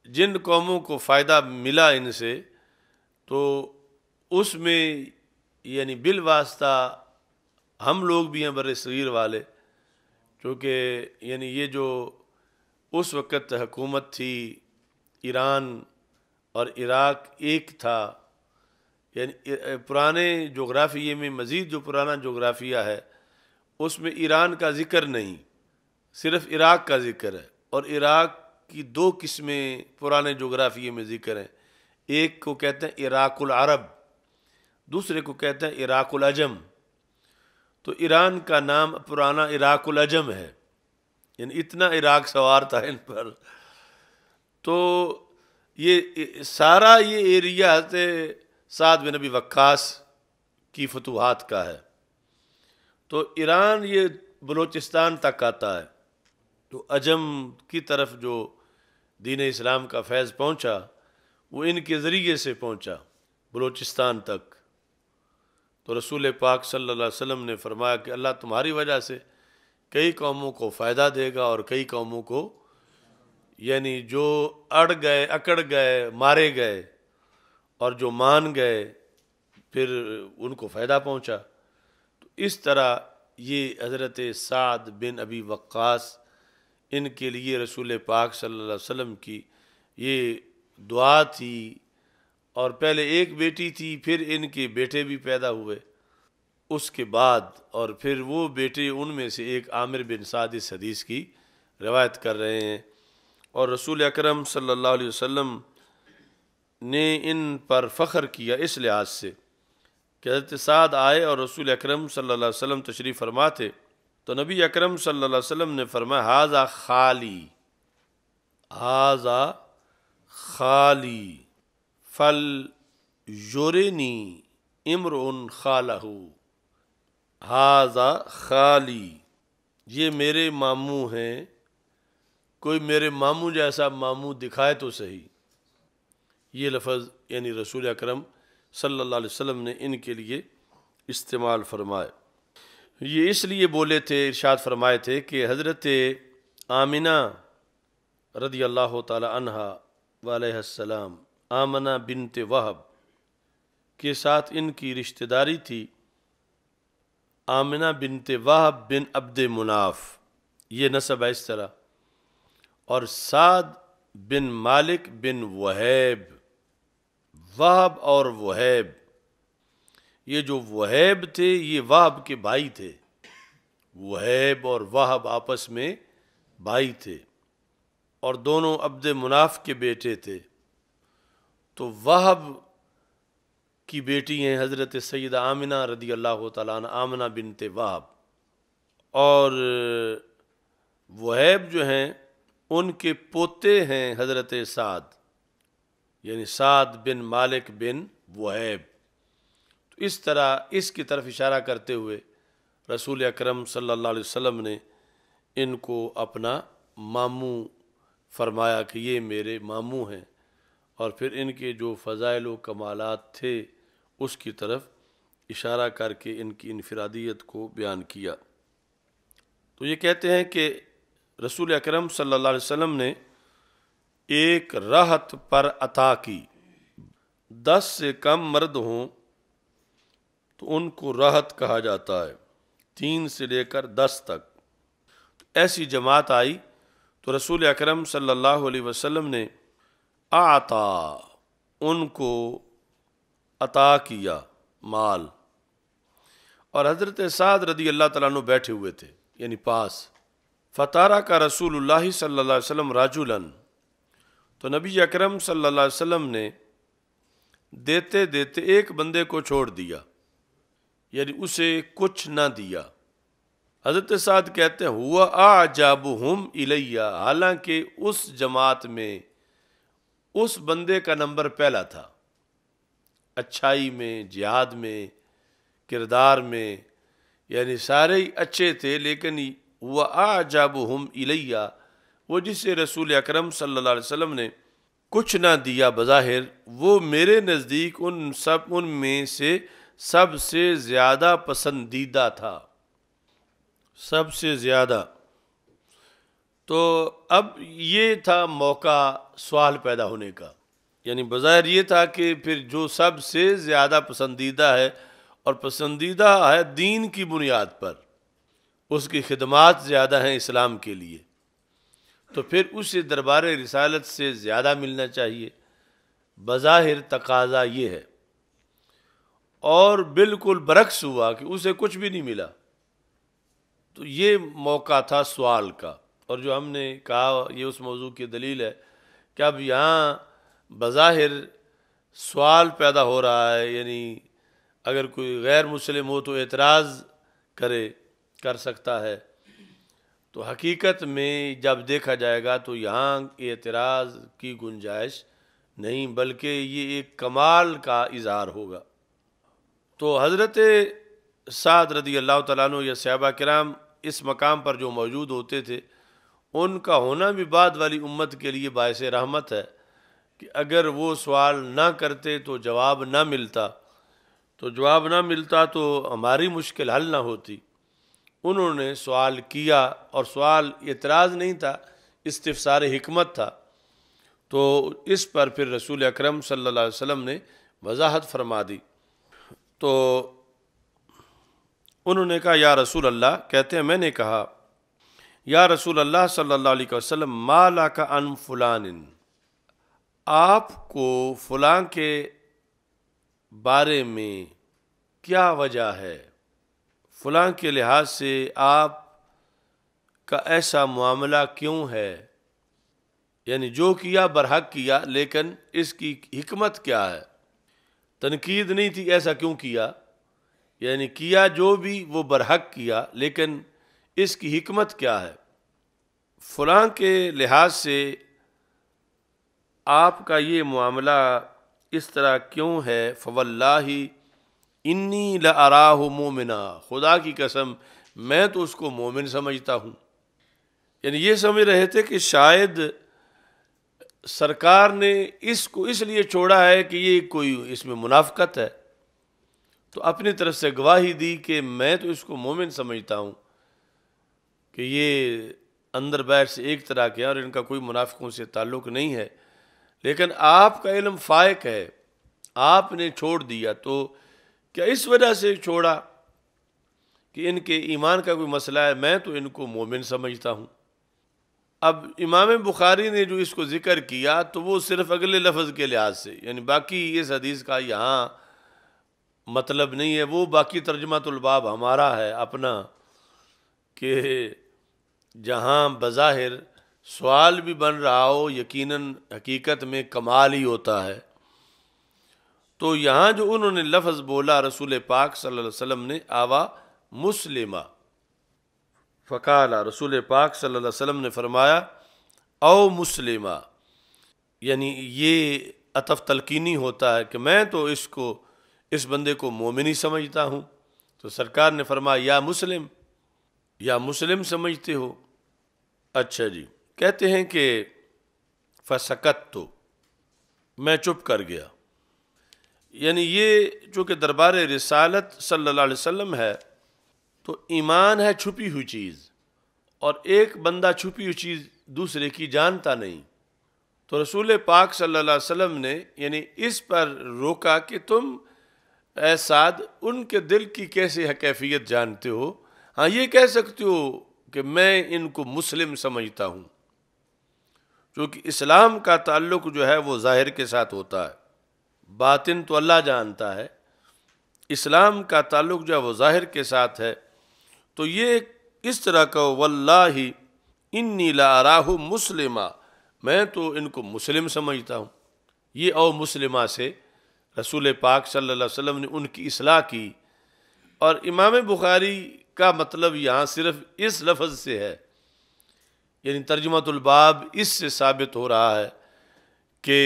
جن قوموں کو فائدہ ملا ان سے، تو اس میں یعنی بالواسطہ ہم لوگ بھی ہیں بر صغیر والے، چونکہ یعنی یہ جو اس وقت حکومت تھی ایران اور عراق ایک تھا، یعنی پرانے جغرافیے میں مزید جو پرانا جغرافیہ ہے اس میں ایران کا ذکر نہیں، صرف عراق کا ذکر ہے، اور عراق کی دو قسمیں پرانے جغرافیے میں ذکر ہیں، ایک کو کہتے ہیں عراق العرب، دوسرے کو کہتے ہیں عراق العجم۔ تو ایران کا نام پرانا عراق العجم ہے، یعنی اتنا عراق سوار تھا ان پر۔ تو یہ سارا یہ ایریا حضرت سعد بن ابی وقاص کی فتوحات کا ہے۔ تو ایران یہ بلوچستان تک آتا ہے، تو عجم کی طرف جو دین اسلام کا فیض پہنچا وہ ان کے ذریعے سے پہنچا بلوچستان تک۔ تو رسول پاک صلی اللہ علیہ وسلم نے فرمایا کہ اللہ تمہاری وجہ سے کئی قوموں کو فائدہ دے گا اور کئی قوموں کو یعنی جو اڑ گئے اکڑ گئے مارے گئے اور جو مان گئے پھر ان کو فائدہ پہنچا۔ تو اس طرح یہ حضرت سعد بن ابی وقاص ان کے لیے رسول پاک صلی اللہ علیہ وسلم کی یہ دعا تھی، اور پہلے ایک بیٹی تھی، پھر ان کے بیٹے بھی پیدا ہوئے اس کے بعد، اور پھر وہ بیٹے ان میں سے ایک عامر بن سعد اس حدیث کی روایت کر رہے ہیں۔ اور رسول اکرم صلی اللہ علیہ وسلم نے ان پر فخر کیا اس لحاظ سے کہ حضرت سعد آئے اور رسول اکرم صلی اللہ علیہ وسلم تشریف فرما تھے، تو نبی اکرم صلی اللہ علیہ وسلم نے فرمایا ھذا خالی، ھذا خالی فل یورنی امرؤ خالہ، ھذا خالی، یہ میرے ماموں ہیں، کوئی میرے ماموں جیسا ماموں دکھائے تو صحیح۔ یہ لفظ یعنی رسول اکرم صلی اللہ علیہ وسلم نے ان کے لیے استعمال فرمائے۔ یہ اس لیے بولے تھے، ارشاد فرمائے تھے کہ حضرت آمنہ رضی اللہ تعالی عنہا وعلیہ السلام، آمنہ بنت وہب کے ساتھ ان کی رشتہ داری تھی، آمنہ بنت وہب بن عبد مناف، یہ نسب ہے اس طرح، اور سعد بن مالک بن وہیب، وہب اور وہیب، یہ جو وہیب تھے یہ وہب کے بھائی تھے، وہیب اور وہب آپس میں بھائی تھے اور دونوں عبد مناف کے بیٹے تھے۔ تو وہب کی بیٹی ہیں حضرت سیدہ آمنہ رضی اللہ تعالیٰ عنہ، آمنہ بنت وہب، اور وہیب جو ہیں ان کے پوتے ہیں حضرت سعد، یعنی سعد بن مالک بن وہیب۔ تو اس طرح اس کی طرف اشارہ کرتے ہوئے رسول اکرم صلی اللہ علیہ وسلم نے ان کو اپنا ماموں فرمایا کہ یہ میرے ماموں ہیں، اور پھر ان کے جو فضائل و کمالات تھے اس کی طرف اشارہ کر کے ان کی انفرادیت کو بیان کیا۔ تو یہ کہتے ہیں کہ رسول اکرم صلی اللہ علیہ وسلم نے ایک راحت پر عطا کی، 10 سے کم مرد ہوں تو ان کو راحت کہا جاتا ہے، 3 سے لے کر 10 تک۔ ایسی جماعت آئی تو رسول اکرم صلی اللہ علیہ وسلم نے آتا ان کو عطا کیا مال، اور حضرت سعد رضی اللہ تعالیٰ عنہ بیٹھے ہوئے تھے یعنی پاس۔ فتارہ کا رسول اللہ صلی اللہ علیہ وسلم راجلاً، تو نبی اکرم صلی اللہ علیہ وسلم نے دیتے دیتے ایک بندے کو چھوڑ دیا، یعنی اسے کچھ نہ دیا۔ حضرت سعد کہتے ہیں ہوا اعجابہم الیہ، حالانکہ اس جماعت میں اس بندے کا نمبر پہلا تھا، اچھائی میں، جہاد میں، کردار میں، یعنی سارے ہی اچھے تھے، لیکن ہوا اعجابہم الیہ، وہ جسے رسول اکرم صلی اللہ علیہ وسلم نے کچھ نہ دیا بظاہر، وہ میرے نزدیک ان میں سے سب سے زیادہ پسندیدہ تھا، سب سے زیادہ۔ تو اب یہ تھا موقع سوال پیدا ہونے کا، یعنی بظاہر یہ تھا کہ پھر جو سب سے زیادہ پسندیدہ ہے اور پسندیدہ ہے دین کی بنیاد پر، اس کی خدمات زیادہ ہیں اسلام کے لیے، تو پھر اسے دربار رسالت سے زیادہ ملنا چاہیے۔ بظاہر تقاضا یہ ہے، اور بالکل برعکس ہوا کہ اسے کچھ بھی نہیں ملا، تو یہ موقع تھا سوال کا۔ اور جو ہم نے کہا یہ اس موضوع کی دلیل ہے کہ اب یہاں بظاہر سوال پیدا ہو رہا ہے، یعنی اگر کوئی غیر مسلم ہو تو اعتراض کر سکتا ہے، تو حقیقت میں جب دیکھا جائے گا تو یہاں اعتراض کی گنجائش نہیں، بلکہ یہ ایک کمال کا اظہار ہوگا۔ تو حضرت سعد رضی اللہ تعالیٰ عنہ یا صحابہ کرام اس مقام پر جو موجود ہوتے تھے، ان کا ہونا بھی بعد والی امت کے لیے باعث رحمت ہے کہ اگر وہ سوال نہ کرتے تو جواب نہ ملتا تو ہماری مشکل حل نہ ہوتی۔ انہوں نے سوال کیا، اور سوال اعتراض نہیں تھا، استفسار حکمت تھا، تو اس پر پھر رسول اکرم صلی اللہ علیہ وسلم نے وضاحت فرما دی۔ تو انہوں نے کہا یا رسول اللہ، کہتے ہیں میں نے کہا یا رسول اللہ صلی اللہ علیہ وسلم ما لک عن فلان، آپ کو فلاں کے بارے میں کیا وجہ ہے، فلاں کے لحاظ سے آپ کا ایسا معاملہ کیوں ہے، یعنی جو کیا برحق کیا، لیکن اس کی حکمت کیا ہے؟ تنقید نہیں تھی ایسا کیوں کیا، یعنی کیا جو بھی وہ برحق کیا، لیکن اس کی حکمت کیا ہے؟ فلاں کے لحاظ سے آپ کا یہ معاملہ اس طرح کیوں ہے؟ فواللہ انی لأراہ مومنا، خدا کی قسم میں تو اس کو مومن سمجھتا ہوں۔ یعنی یہ سمجھ رہے تھے کہ شاید سرکار نے اس کو اس لیے چھوڑا ہے کہ یہ کوئی اس میں منافقت ہے، تو اپنی طرف سے گواہی دی کہ میں تو اس کو مومن سمجھتا ہوں کہ یہ اندر باہر سے ایک طرح کے ہیں اور ان کا کوئی منافقوں سے تعلق نہیں ہے، لیکن آپ کا علم فائق ہے، آپ نے چھوڑ دیا، تو کیا اس وجہ سے چھوڑا کہ ان کے ایمان کا کوئی مسئلہ ہے؟ میں تو ان کو مومن سمجھتا ہوں۔ اب امام بخاری نے جو اس کو ذکر کیا تو وہ صرف اگلے لفظ کے لحاظ سے، یعنی باقی اس حدیث کا یہاں مطلب نہیں ہے، وہ باقی ترجمۃ الباب ہمارا ہے اپنا، کہ جہاں بظاہر سوال بھی بن رہا ہو یقیناً حقیقت میں کمال ہی ہوتا ہے۔ تو یہاں جو انہوں نے لفظ بولا رسول پاک صلی اللہ علیہ وسلم نے، آوا مسلمہ، فقال، رسول پاک صلی اللہ علیہ وسلم نے فرمایا او مسلمہ، یعنی یہ عطف تلقینی ہوتا ہے کہ میں تو اس بندے کو مومن ہی سمجھتا ہوں، تو سرکار نے فرمایا یا مسلم، یا مسلم سمجھتے ہو؟ اچھا جی، کہتے ہیں کہ فسکت، میں چپ کر گیا، یعنی یہ چونکہ دربار رسالت صلی اللہ علیہ وسلم ہے تو ایمان ہے چھپی ہوئی چیز، اور ایک بندہ چھپی ہوئی چیز دوسرے کی جانتا نہیں، تو رسول پاک صلی اللہ علیہ وسلم نے یعنی اس پر روکا کہ تم اے سعد ان کے دل کی کیسے کیفیت جانتے ہو؟ ہاں یہ کہہ سکتے ہو کہ میں ان کو مسلم سمجھتا ہوں، کیونکہ اسلام کا تعلق جو ہے وہ ظاہر کے ساتھ ہوتا ہے، باطن تو اللہ جانتا ہے، اسلام کا تعلق جو ہے وہ ظاہر کے ساتھ ہے۔ تو یہ اس طرح کا واللہ انی لاراہ مسلمہ، میں تو ان کو مسلم سمجھتا ہوں، یہ او مسلمہ سے رسول پاک صلی اللہ علیہ وسلم نے ان کی اصلاح کی۔ اور امام بخاری کا مطلب یہاں صرف اس لفظ سے ہے، یعنی ترجمۃ الباب اس سے ثابت ہو رہا ہے کہ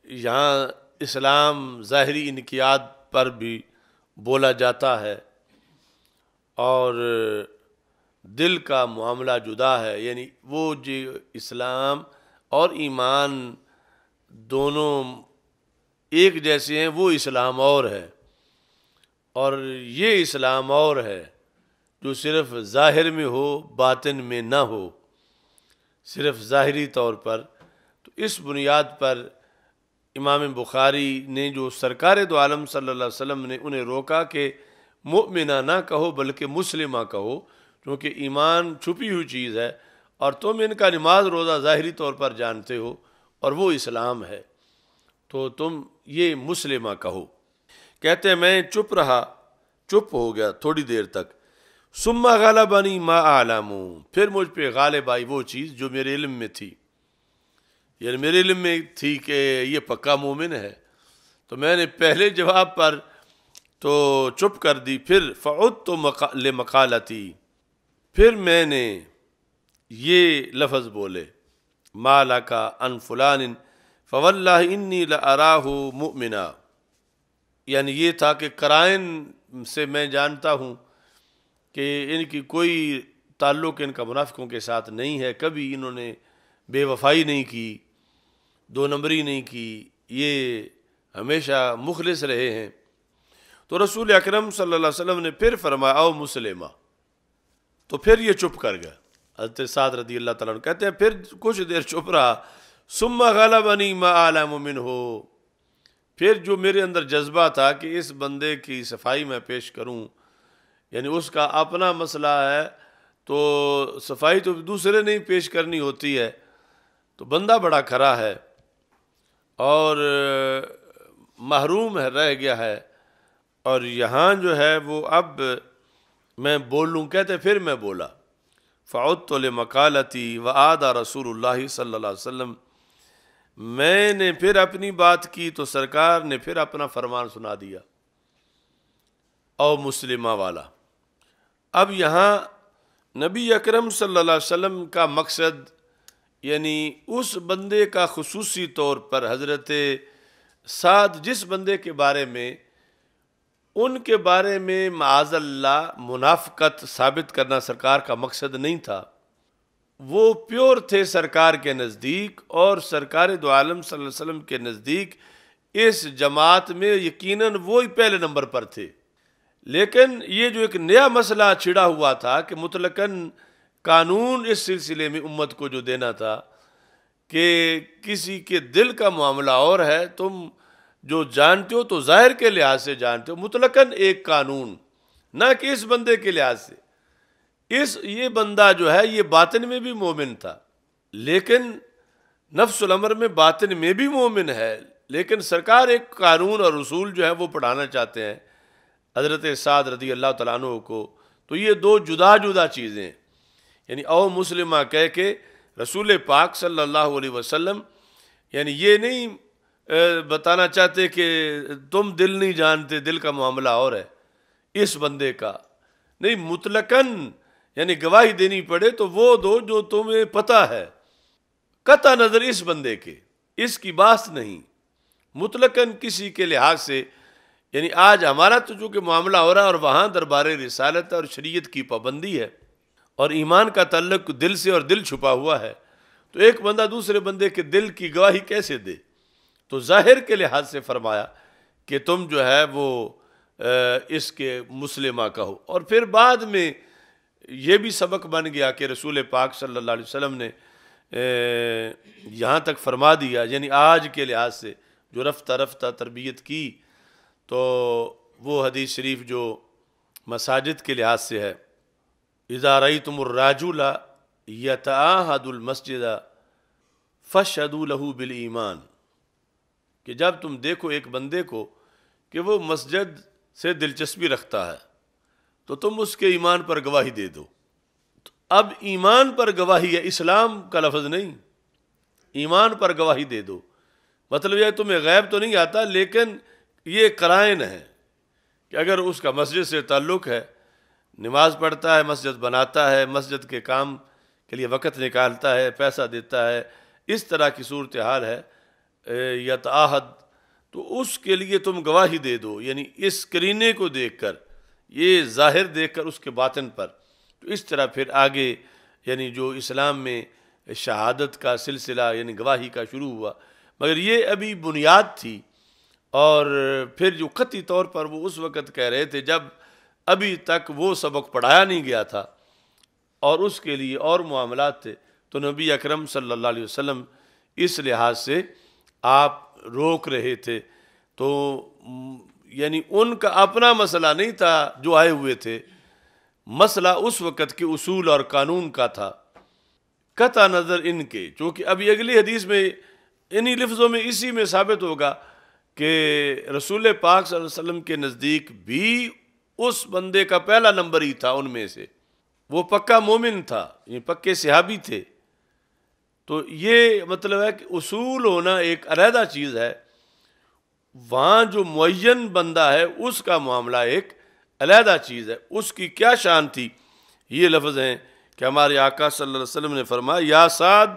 یہاں اسلام ظاہری انقیاد پر بھی بولا جاتا ہے اور دل کا معاملہ جدا ہے، یعنی وہ جو اسلام اور ایمان دونوں ایک جیسے ہیں، وہ اسلام اور ہے، اور یہ اسلام اور ہے جو صرف ظاہر میں ہو باطن میں نہ ہو، صرف ظاہری طور پر۔ تو اس بنیاد پر امام بخاری نے جو سرکار دو عالم صلی اللہ علیہ وسلم نے انہیں روکا کہ مؤمنہ نہ کہو بلکہ مسلمہ کہو، کیونکہ ایمان چھپی ہوئی چیز ہے اور تم ان کا نماز روزہ ظاہری طور پر جانتے ہو اور وہ اسلام ہے، تو تم یہ مسلمہ کہو۔ کہتے ہیں میں چپ ہو گیا تھوڑی دیر تک، ثم غلبنی ما اعلم، پھر مجھ پہ غالب آئی وہ چیز جو میرے علم میں تھی، یعنی میرے علم میں تھی کہ یہ پکا مومن ہے، تو میں نے پہلے جواب پر تو چپ کر دی، پھر فعدت لمقالتی، پھر میں نے یہ لفظ بولے ما لک عن فلان فواللہ انی لأراہ مؤمنا، یعنی یہ تھا کہ قرائن سے میں جانتا ہوں کہ ان کی کوئی تعلق ان کا منافقوں کے ساتھ نہیں ہے، کبھی انہوں نے بے وفائی نہیں کی، دو نمبری نہیں کی، یہ ہمیشہ مخلص رہے ہیں۔ تو رسول اکرم صلی اللہ علیہ وسلم نے پھر فرمایا او مسلمہ، تو پھر یہ چپ کر گیا۔ حضرت سعد رضی اللہ تعالیٰ عنہ کہتے ہیں پھر کچھ دیر چپ رہا، ثم غلبنی ما اعلم منہ، پھر جو میرے اندر جذبہ تھا کہ اس بندے کی صفائی میں پیش کروں، یعنی اس کا اپنا مسئلہ ہے تو صفائی تو دوسرے نہیں پیش کرنی ہوتی ہے، تو بندہ بڑا کھرا ہے اور محروم ہے، رہ گیا ہے، اور یہاں جو ہے وہ اب میں بولوں، کہتے پھر میں بولا فعدت لمقالتی وعاد رسول اللہ صلی اللہ علیہ وسلم، میں نے پھر اپنی بات کی تو سرکار نے پھر اپنا فرمان سنا دیا او مسلمہ والا۔ اب یہاں نبی اکرم صلی اللہ علیہ وسلم کا مقصد یعنی اس بندے کا خصوصی طور پر حضرت سعد جس بندے کے بارے میں ان کے بارے میں معاذ اللہ منافقت ثابت کرنا سرکار کا مقصد نہیں تھا، وہ پیور تھے سرکار کے نزدیک، اور سرکار دو عالم صلی اللہ علیہ وسلم کے نزدیک اس جماعت میں یقیناً وہی پہلے نمبر پر تھے۔ لیکن یہ جو ایک نیا مسئلہ چھڑا ہوا تھا کہ مطلقاً قانون اس سلسلے میں امت کو جو دینا تھا کہ کسی کے دل کا معاملہ اور ہے، تم جو جانتے ہو تو ظاہر کے لحاظ سے جانتے ہو، مطلقاً ایک قانون، نہ کہ اس بندے کے لحاظ سے۔ یہ بندہ جو ہے یہ باطن میں بھی مومن تھا، لیکن نفس الامر میں باطن میں بھی مومن ہے، لیکن سرکار ایک قانون اور اصول جو ہے وہ پڑھانا چاہتے ہیں حضرت سعد رضی اللہ تعالیٰ عنہ کو۔ تو یہ دو جدا جدا چیزیں ہیں، یعنی او مسلمہ کہہ کے رسول پاک صلی اللہ علیہ وسلم یعنی یہ نہیں بتانا چاہتے کہ تم دل نہیں جانتے، دل کا معاملہ اور ہے اس بندے کا، نہیں، مطلقاً یعنی گواہی دینی پڑے تو وہ دو جو تمہیں پتہ ہے، قطع نظر اس بندے کے، اس کی بات نہیں، مطلقاً کسی کے لحاظ سے۔ یعنی آج ہمارا تو جو کہ معاملہ ہو رہا ہے اور وہاں دربار رسالت اور شریعت کی پابندی ہے اور ایمان کا تعلق دل سے اور دل چھپا ہوا ہے، تو ایک بندہ دوسرے بندے کے دل کی گواہی کیسے دے؟ تو ظاہر کے لحاظ سے فرمایا کہ تم جو ہے وہ اس کے مسلمہ کہو، اور پھر بعد میں یہ بھی سبق بن گیا کہ رسول پاک صلی اللہ علیہ وسلم نے یہاں تک فرما دیا، یعنی آج کے لحاظ سے جو رفتہ رفتہ تربیت کی، تو وہ حدیث شریف جو مساجد کے لحاظ سے ہے، اذا رأیتم الرجل یتعاہد المسجد فاشہدوا لہ بالایمان، کہ جب تم دیکھو ایک بندے کو کہ وہ مسجد سے دلچسپی رکھتا ہے تو تم اس کے ایمان پر گواہی دے دو۔ اب ایمان پر گواہی ہے، اسلام کا لفظ نہیں، ایمان پر گواہی دے دو، مطلب یہ تمہیں غیب تو نہیں آتا، لیکن یہ قرائن ہے کہ اگر اس کا مسجد سے تعلق ہے، نماز پڑھتا ہے، مسجد بناتا ہے، مسجد کے کام کے لیے وقت نکالتا ہے، پیسہ دیتا ہے، اس طرح کی صورتحال ہے یتعاہد، تو اس کے لیے تم گواہی دے دو، یعنی اس قرینے کو دیکھ کر، یہ ظاہر دیکھ کر اس کے باطن پر، تو اس طرح پھر آگے یعنی جو اسلام میں شہادت کا سلسلہ یعنی گواہی کا شروع ہوا، مگر یہ ابھی بنیاد تھی، اور پھر جو قطعی طور پر وہ اس وقت کہہ رہے تھے جب ابھی تک وہ سبق پڑھایا نہیں گیا تھا اور اس کے لیے اور معاملات تھے، تو نبی اکرم صلی اللہ علیہ وسلم اس لحاظ سے آپ روک رہے تھے، تو یعنی ان کا اپنا مسئلہ نہیں تھا جو آئے ہوئے تھے، مسئلہ اس وقت کے اصول اور قانون کا تھا، قطع نظر ان کے. چونکہ ابھی اگلی حدیث میں انہی لفظوں میں اسی میں ثابت ہوگا کہ رسول پاک صلی اللہ علیہ وسلم کے نزدیک بھی اس بندے کا پہلا نمبر ہی تھا ان میں سے، وہ پکا مومن تھا، یہ پکے صحابی تھے. تو یہ مطلب ہے کہ اصول ہونا ایک علیحدہ چیز ہے، وہاں جو معین بندہ ہے اس کا معاملہ ایک علیحدہ چیز ہے. اس کی کیا شان تھی؟ یہ لفظ ہیں کہ ہمارے آقا صلی اللہ علیہ وسلم نے فرمایا یا سعد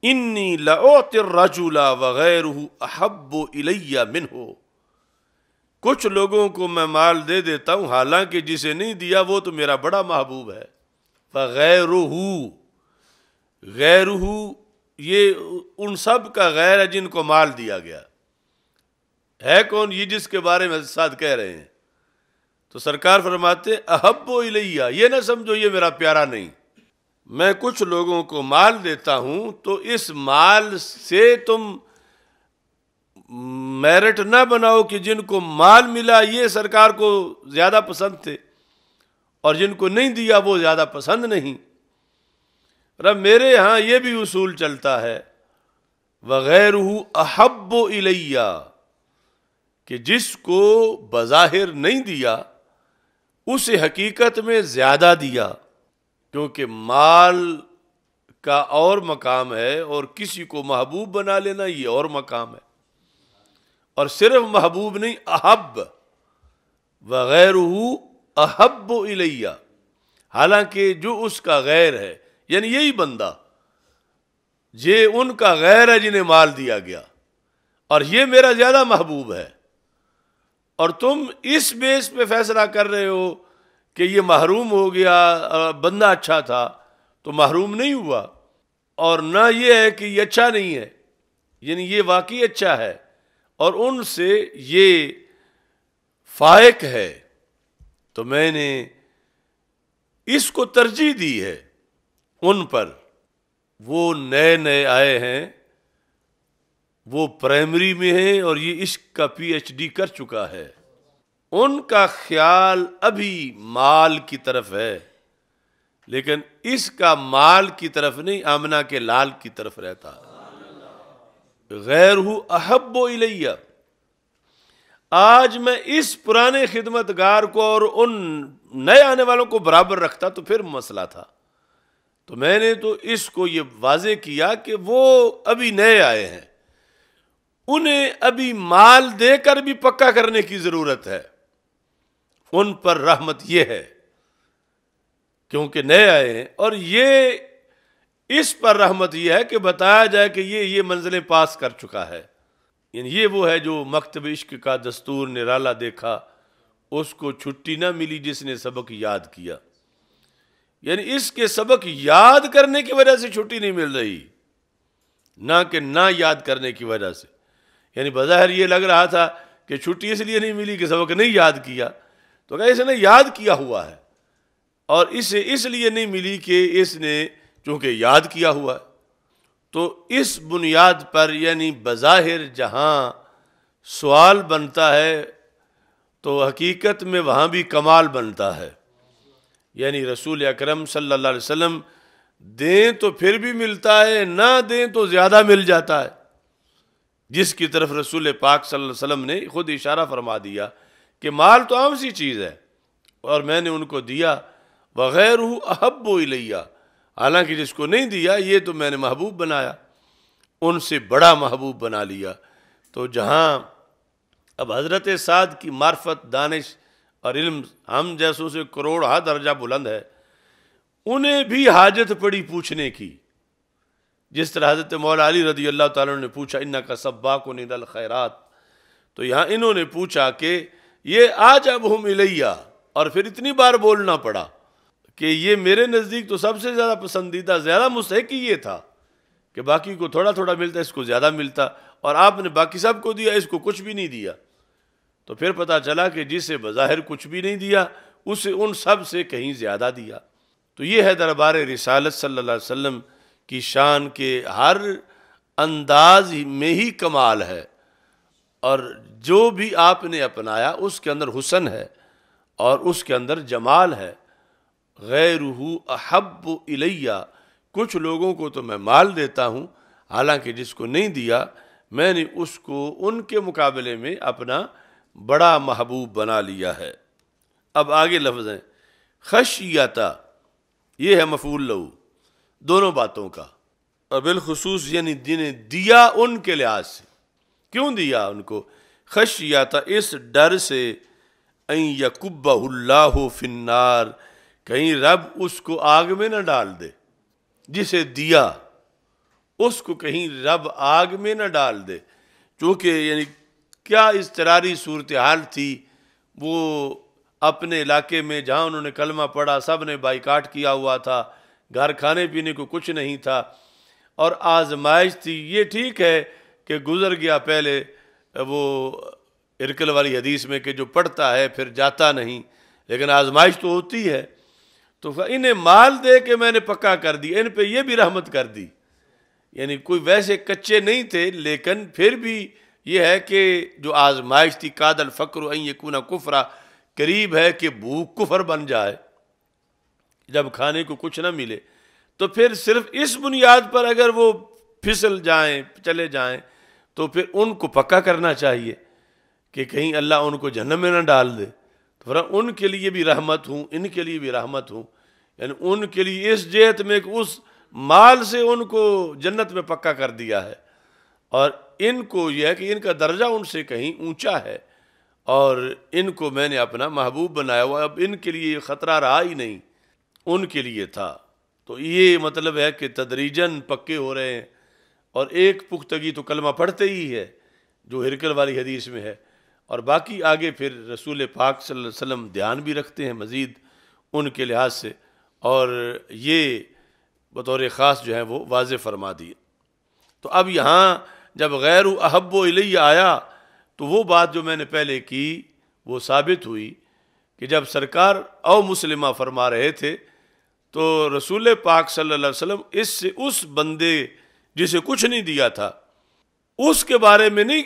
انی لأعطی الرجل وغیرہ احب الی منہ، کچھ لوگوں کو میں مال دے دیتا ہوں حالانکہ جسے نہیں دیا وہ تو میرا بڑا محبوب ہے. فغیرہ، غیرہ یہ ان سب کا غیر ہے جن کو مال دیا گیا ہے. کون؟ یہ جس کے بارے میں ساتھ کہہ رہے ہیں. تو سرکار فرماتے احب الیہ، یہ نہ سمجھو یہ میرا پیارا نہیں، میں کچھ لوگوں کو مال دیتا ہوں تو اس مال سے تم میرٹ نہ بناؤ کہ جن کو مال ملا یہ سرکار کو زیادہ پسند تھے اور جن کو نہیں دیا وہ زیادہ پسند نہیں. رب میرے ہاں یہ بھی اصول چلتا ہے وغیرہ احب الیہ، کہ جس کو بظاہر نہیں دیا اسے حقیقت میں زیادہ دیا، کیونکہ مال کا اور مقام ہے اور کسی کو محبوب بنا لینا یہ اور مقام ہے. اور صرف محبوب نہیں، احب، وغیرہ احب الیہ، حالانکہ جو اس کا غیر ہے یعنی یہی بندہ یہ ان کا غیر ہے جنہیں مال دیا گیا اور یہ میرا زیادہ محبوب ہے. اور تم اس بیس پہ فیصلہ کر رہے ہو کہ یہ محروم ہو گیا، بندہ اچھا تھا تو محروم نہیں ہوا، اور نہ یہ ہے کہ یہ اچھا نہیں ہے، یعنی یہ واقعی اچھا ہے اور ان سے یہ فائق ہے. تو میں نے اس کو ترجیح دی ہے ان پر. وہ نئے نئے آئے ہیں، وہ پرائمری میں ہیں اور یہ عشق کا پی ایچ ڈی کر چکا ہے، ان کا خیال ابھی مال کی طرف ہے، لیکن اس کا مال کی طرف نہیں، آمنہ کے لال کی طرف رہتا ہے. غیرہ احب الیہ. آج میں اس پرانے خدمتگار کو اور ان نئے آنے والوں کو برابر رکھتا تو پھر مسئلہ تھا. تو میں نے تو اس کو یہ واضح کیا کہ وہ ابھی نئے آئے ہیں، انہیں ابھی مال دے کر بھی پکا کرنے کی ضرورت ہے. ان پر رحمت یہ ہے کیونکہ نئے آئے ہیں، اور یہ اس پر رحمت یہ ہے کہ بتایا جائے کہ یہ منزلیں پاس کر چکا ہے. یعنی یہ وہ ہے جو مکتب عشق کا دستور نرالا دیکھا، اس کو چھٹی نہ ملی جس نے سبق یاد کیا. یعنی اس کے سبق یاد کرنے کی وجہ سے چھٹی نہیں مل رہی، نہ کہ نہ یاد کرنے کی وجہ سے. یعنی بظاہر یہ لگ رہا تھا کہ چھٹی اس لیے نہیں ملی کہ سبق نہیں یاد کیا، تو کہا اس نے یاد کیا ہوا ہے، اور اسے اس لیے نہیں ملی کہ اس نے چونکہ یاد کیا ہوا ہے. تو اس بنیاد پر یعنی بظاہر جہاں سوال بنتا ہے تو حقیقت میں وہاں بھی کمال بنتا ہے. یعنی رسول اکرم صلی اللہ علیہ وسلم دیں تو پھر بھی ملتا ہے، نہ دیں تو زیادہ مل جاتا ہے، جس کی طرف رسول پاک صلی اللہ علیہ وسلم نے خود اشارہ فرما دیا کہ مال تو عام سی چیز ہے اور میں نے ان کو دیا. وغیرہ احب الیہ، حالانکہ جس کو نہیں دیا یہ تو میں نے محبوب بنایا، ان سے بڑا محبوب بنا لیا. تو جہاں اب حضرت سعد کی معرفت، دانش اور علم ہم جیسوں سے کروڑ درجہ بلند ہے، انہیں بھی حاجت پڑی پوچھنے کی، جس طرح حضرت مولا علی رضی اللہ تعالیٰ نے پوچھا انک سباق الی الخیرات. تو یہاں انہوں نے پوچھا کہ یہ اعجبہم الیہ، اور پھر اتنی بار بولنا پڑا کہ یہ میرے نزدیک تو سب سے زیادہ پسندیدہ، زیادہ مستحق ہی یہ تھا کہ باقی کو تھوڑا تھوڑا ملتا، اس کو زیادہ ملتا، اور آپ نے باقی سب کو دیا، اس کو کچھ بھی نہیں دیا. تو پھر پتہ چلا کہ جسے بظاہر کچھ بھی نہیں دیا اسے ان سب سے کہیں زیادہ دیا. تو یہ ہے دربار رسالت صلی اللہ علیہ وسلم کی شان کے ہر انداز میں ہی کمال ہے، اور جو بھی آپ نے اپنایا اس کے اندر حسن ہے اور اس کے اندر جمال ہے۔ غیرہ احب الیہ، کچھ لوگوں کو تو میں مال دیتا ہوں، حالانکہ جس کو نہیں دیا میں نے اس کو ان کے مقابلے میں اپنا بڑا محبوب بنا لیا ہے۔ اب آگے لفظ ہیں خشیتا، یہ ہے مفعول لہو دونوں باتوں کا، اور بالخصوص یعنی جنہیں دیا ان کے لحاظ سے۔ کیوں دیا ان کو؟ خشیتا، اس ڈر سے، ان یکبہ اللہ فی النار، کہیں رب اس کو آگ میں نہ ڈال دے، جسے دیا اس کو کہیں رب آگ میں نہ ڈال دے۔ چونکہ یعنی کیا اضطراری صورتحال تھی، وہ اپنے علاقے میں جہاں انہوں نے کلمہ پڑھا سب نے بائیکاٹ کیا ہوا تھا، گھر کھانے پینے کو کچھ نہیں تھا، اور آزمائش تھی۔ یہ ٹھیک ہے کہ گزر گیا پہلے وہ ارکل والی حدیث میں کہ جو پڑھتا ہے پھر جاتا نہیں، لیکن آزمائش تو ہوتی ہے۔ تو انہیں مال دے کے میں نے پکا کر دی، ان پہ یہ بھی رحمت کر دی، یعنی کوئی ویسے کچے نہیں تھے، لیکن پھر بھی یہ ہے کہ جو آزمائش تھی، کاد الفقر ان یکون کفرا، قریب ہے کہ بھوک کفر بن جائے جب کھانے کو کچھ نہ ملے۔ تو پھر صرف اس بنیاد پر اگر وہ پھسل جائیں چلے جائیں تو پھر ان کو پکا کرنا چاہیے کہ کہیں اللہ ان کو جہنم میں نہ ڈال دے۔ تو پھر ان کے لیے بھی رحمت ہوں، ان کے لیے بھی رحمت ہوں، یعنی ان کے لیے اس جہت میں کہ اس مال سے ان کو جنت میں پکا کر دیا ہے، اور ان کو یہ ہے کہ ان کا درجہ ان سے کہیں اونچا ہے، اور ان کو میں نے اپنا محبوب بنایا ہوا۔ اب ان کے لیے خطرہ رہا ہی نہیں، ان کے لیے تھا۔ تو یہ مطلب ہے کہ تدریجاً پکے ہو رہے ہیں، اور ایک پختگی تو کلمہ پڑھتے ہی ہے جو ہرکل والی حدیث میں ہے، اور باقی آگے پھر رسول پاک صلی اللہ علیہ وسلم دھیان بھی رکھتے ہیں مزید ان کے لحاظ سے، اور یہ بطور خاص جو ہے وہ واضح فرما دیے۔ تو اب یہاں جب غیر احب الیہ آیا تو وہ بات جو میں نے پہلے کی وہ ثابت ہوئی کہ جب سرکار او مسلمہ فرما رہے تھے تو رسول پاک صلی اللہ علیہ وسلم اس سے اس بندے جسے کچھ نہیں دیا تھا اس کے بارے میں نہیں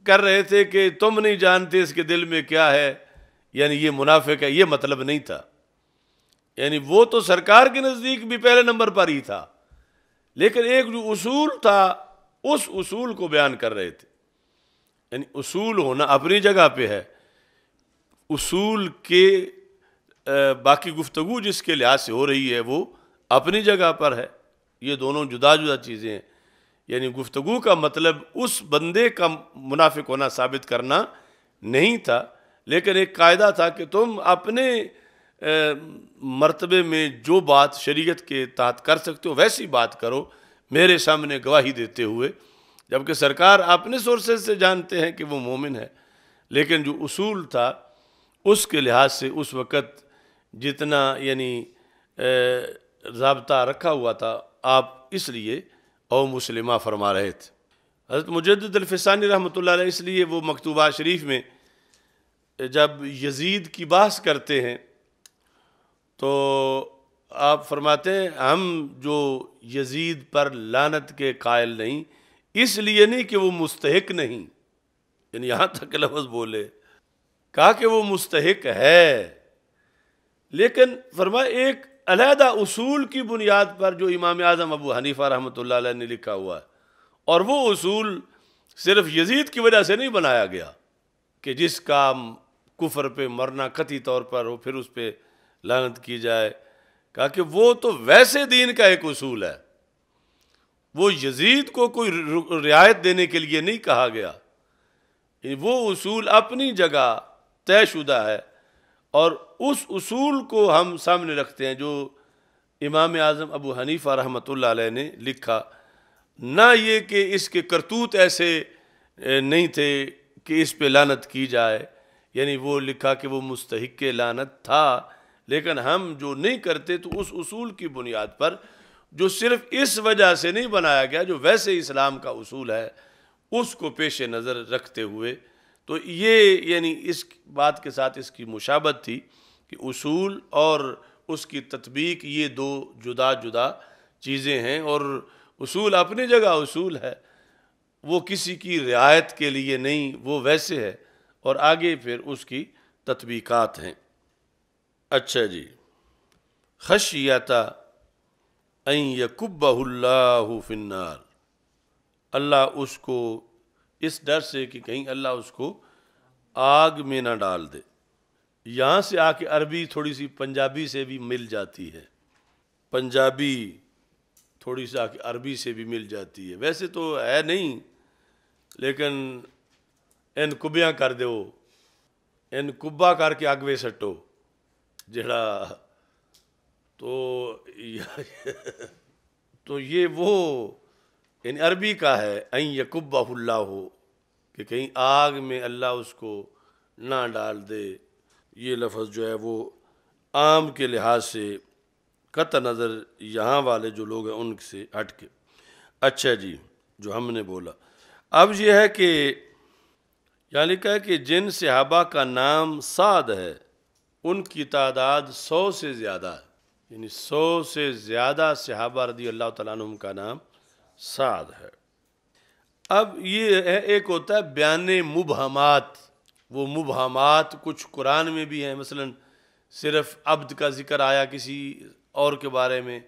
کر رہے تھے کہ تم نہیں جانتے اس کے دل میں کیا ہے، یعنی یہ منافق ہے، یہ مطلب نہیں تھا۔ یعنی وہ تو سرکار کے نزدیک بھی پہلے نمبر پر ہی تھا، لیکن ایک جو اصول تھا اس اصول کو بیان کر رہے تھے۔ یعنی اصول ہونا اپنی جگہ پہ ہے، اصول کے باقی گفتگو جس کے لحاظ سے ہو رہی ہے وہ اپنی جگہ پر ہے، یہ دونوں جدا جدا چیزیں ہیں۔ یعنی گفتگو کا مطلب اس بندے کا منافق ہونا ثابت کرنا نہیں تھا، لیکن ایک قاعدہ تھا کہ تم اپنے مرتبے میں جو بات شریعت کے تحت کر سکتے ہو ویسی بات کرو میرے سامنے گواہی دیتے ہوئے، جبکہ سرکار اپنے سورسز سے جانتے ہیں کہ وہ مومن ہے، لیکن جو اصول تھا اس کے لحاظ سے اس وقت جتنا یعنی ضابطہ رکھا ہوا تھا آپ اس لیے او مسلمہ فرما رہے تھے۔ حضرت مجدد الفسانی رحمۃ اللہ علیہ اس لیے وہ مکتوبات شریف میں جب یزید کی بحث کرتے ہیں تو آپ فرماتے ہیں ہم جو یزید پر لعنت کے قائل نہیں، اس لیے نہیں کہ وہ مستحق نہیں، یعنی یہاں تک لفظ بولے، کہا کہ وہ مستحق ہے، لیکن فرمایا ایک علیحدہ اصول کی بنیاد پر جو امام اعظم ابو حنیفہ رحمۃ اللہ علیہ نے لکھا ہوا ہے، اور وہ اصول صرف یزید کی وجہ سے نہیں بنایا گیا کہ جس کا کفر پہ مرنا قطعی طور پر ہو پھر اس پہ لعنت کی جائے، کہا کہ وہ تو ویسے دین کا ایک اصول ہے، وہ یزید کو کوئی رعایت دینے کے لیے نہیں کہا گیا، وہ اصول اپنی جگہ طے شدہ ہے، اور اس اصول کو ہم سامنے رکھتے ہیں جو امام اعظم ابو حنیفہ رحمۃ اللہ علیہ نے لکھا، نہ یہ کہ اس کے کرتوت ایسے نہیں تھے کہ اس پہ لعنت کی جائے، یعنی وہ لکھا کہ وہ مستحق لعنت تھا، لیکن ہم جو نہیں کرتے تو اس اصول کی بنیاد پر جو صرف اس وجہ سے نہیں بنایا گیا جو ویسے اسلام کا اصول ہے اس کو پیش نظر رکھتے ہوئے، تو یہ یعنی اس بات کے ساتھ اس کی مشابہت تھی کہ اصول اور اس کی تطبیق یہ دو جدا جدا چیزیں ہیں، اور اصول اپنی جگہ اصول ہے، وہ کسی کی رعایت کے لیے نہیں، وہ ویسے ہے، اور آگے پھر اس کی تطبیقات ہیں۔ اچھا جی، خشیۃ ان یکبہ اللہ فی النار، اللہ اس کو اس ڈر سے کہ کہیں اللہ اس کو آگ میں نہ ڈال دے۔ یہاں سے آ کے عربی تھوڑی سی پنجابی سے بھی مل جاتی ہے، پنجابی تھوڑی سی آ کے عربی سے بھی مل جاتی ہے، ویسے تو ہے نہیں، لیکن ان کبیاں کر دو، ان کبا کر کے اگوے سٹو جڑا، تو یہ وہ یعنی عربی کا ہے ان یکبہ اللہ ہو، کہ کہیں آگ میں اللہ اس کو نہ ڈال دے۔ یہ لفظ جو ہے وہ عام کے لحاظ سے قطع نظر یہاں والے جو لوگ ہیں ان سے ہٹ کے۔ اچھا جی، جو ہم نے بولا اب یہ ہے کہ یہاں لکھا ہے کہ جن صحابہ کا نام سعد ہے ان کی تعداد 100 سے زیادہ ہے، یعنی 100 سے زیادہ صحابہ رضی اللہ تعالیٰ عنہم کا نام سعد ہے۔ اب یہ ہے، ایک ہوتا ہے بیان مبہمات، وہ مبہمات کچھ قرآن میں بھی ہیں، مثلا صرف عبد کا ذکر آیا کسی اور کے بارے میں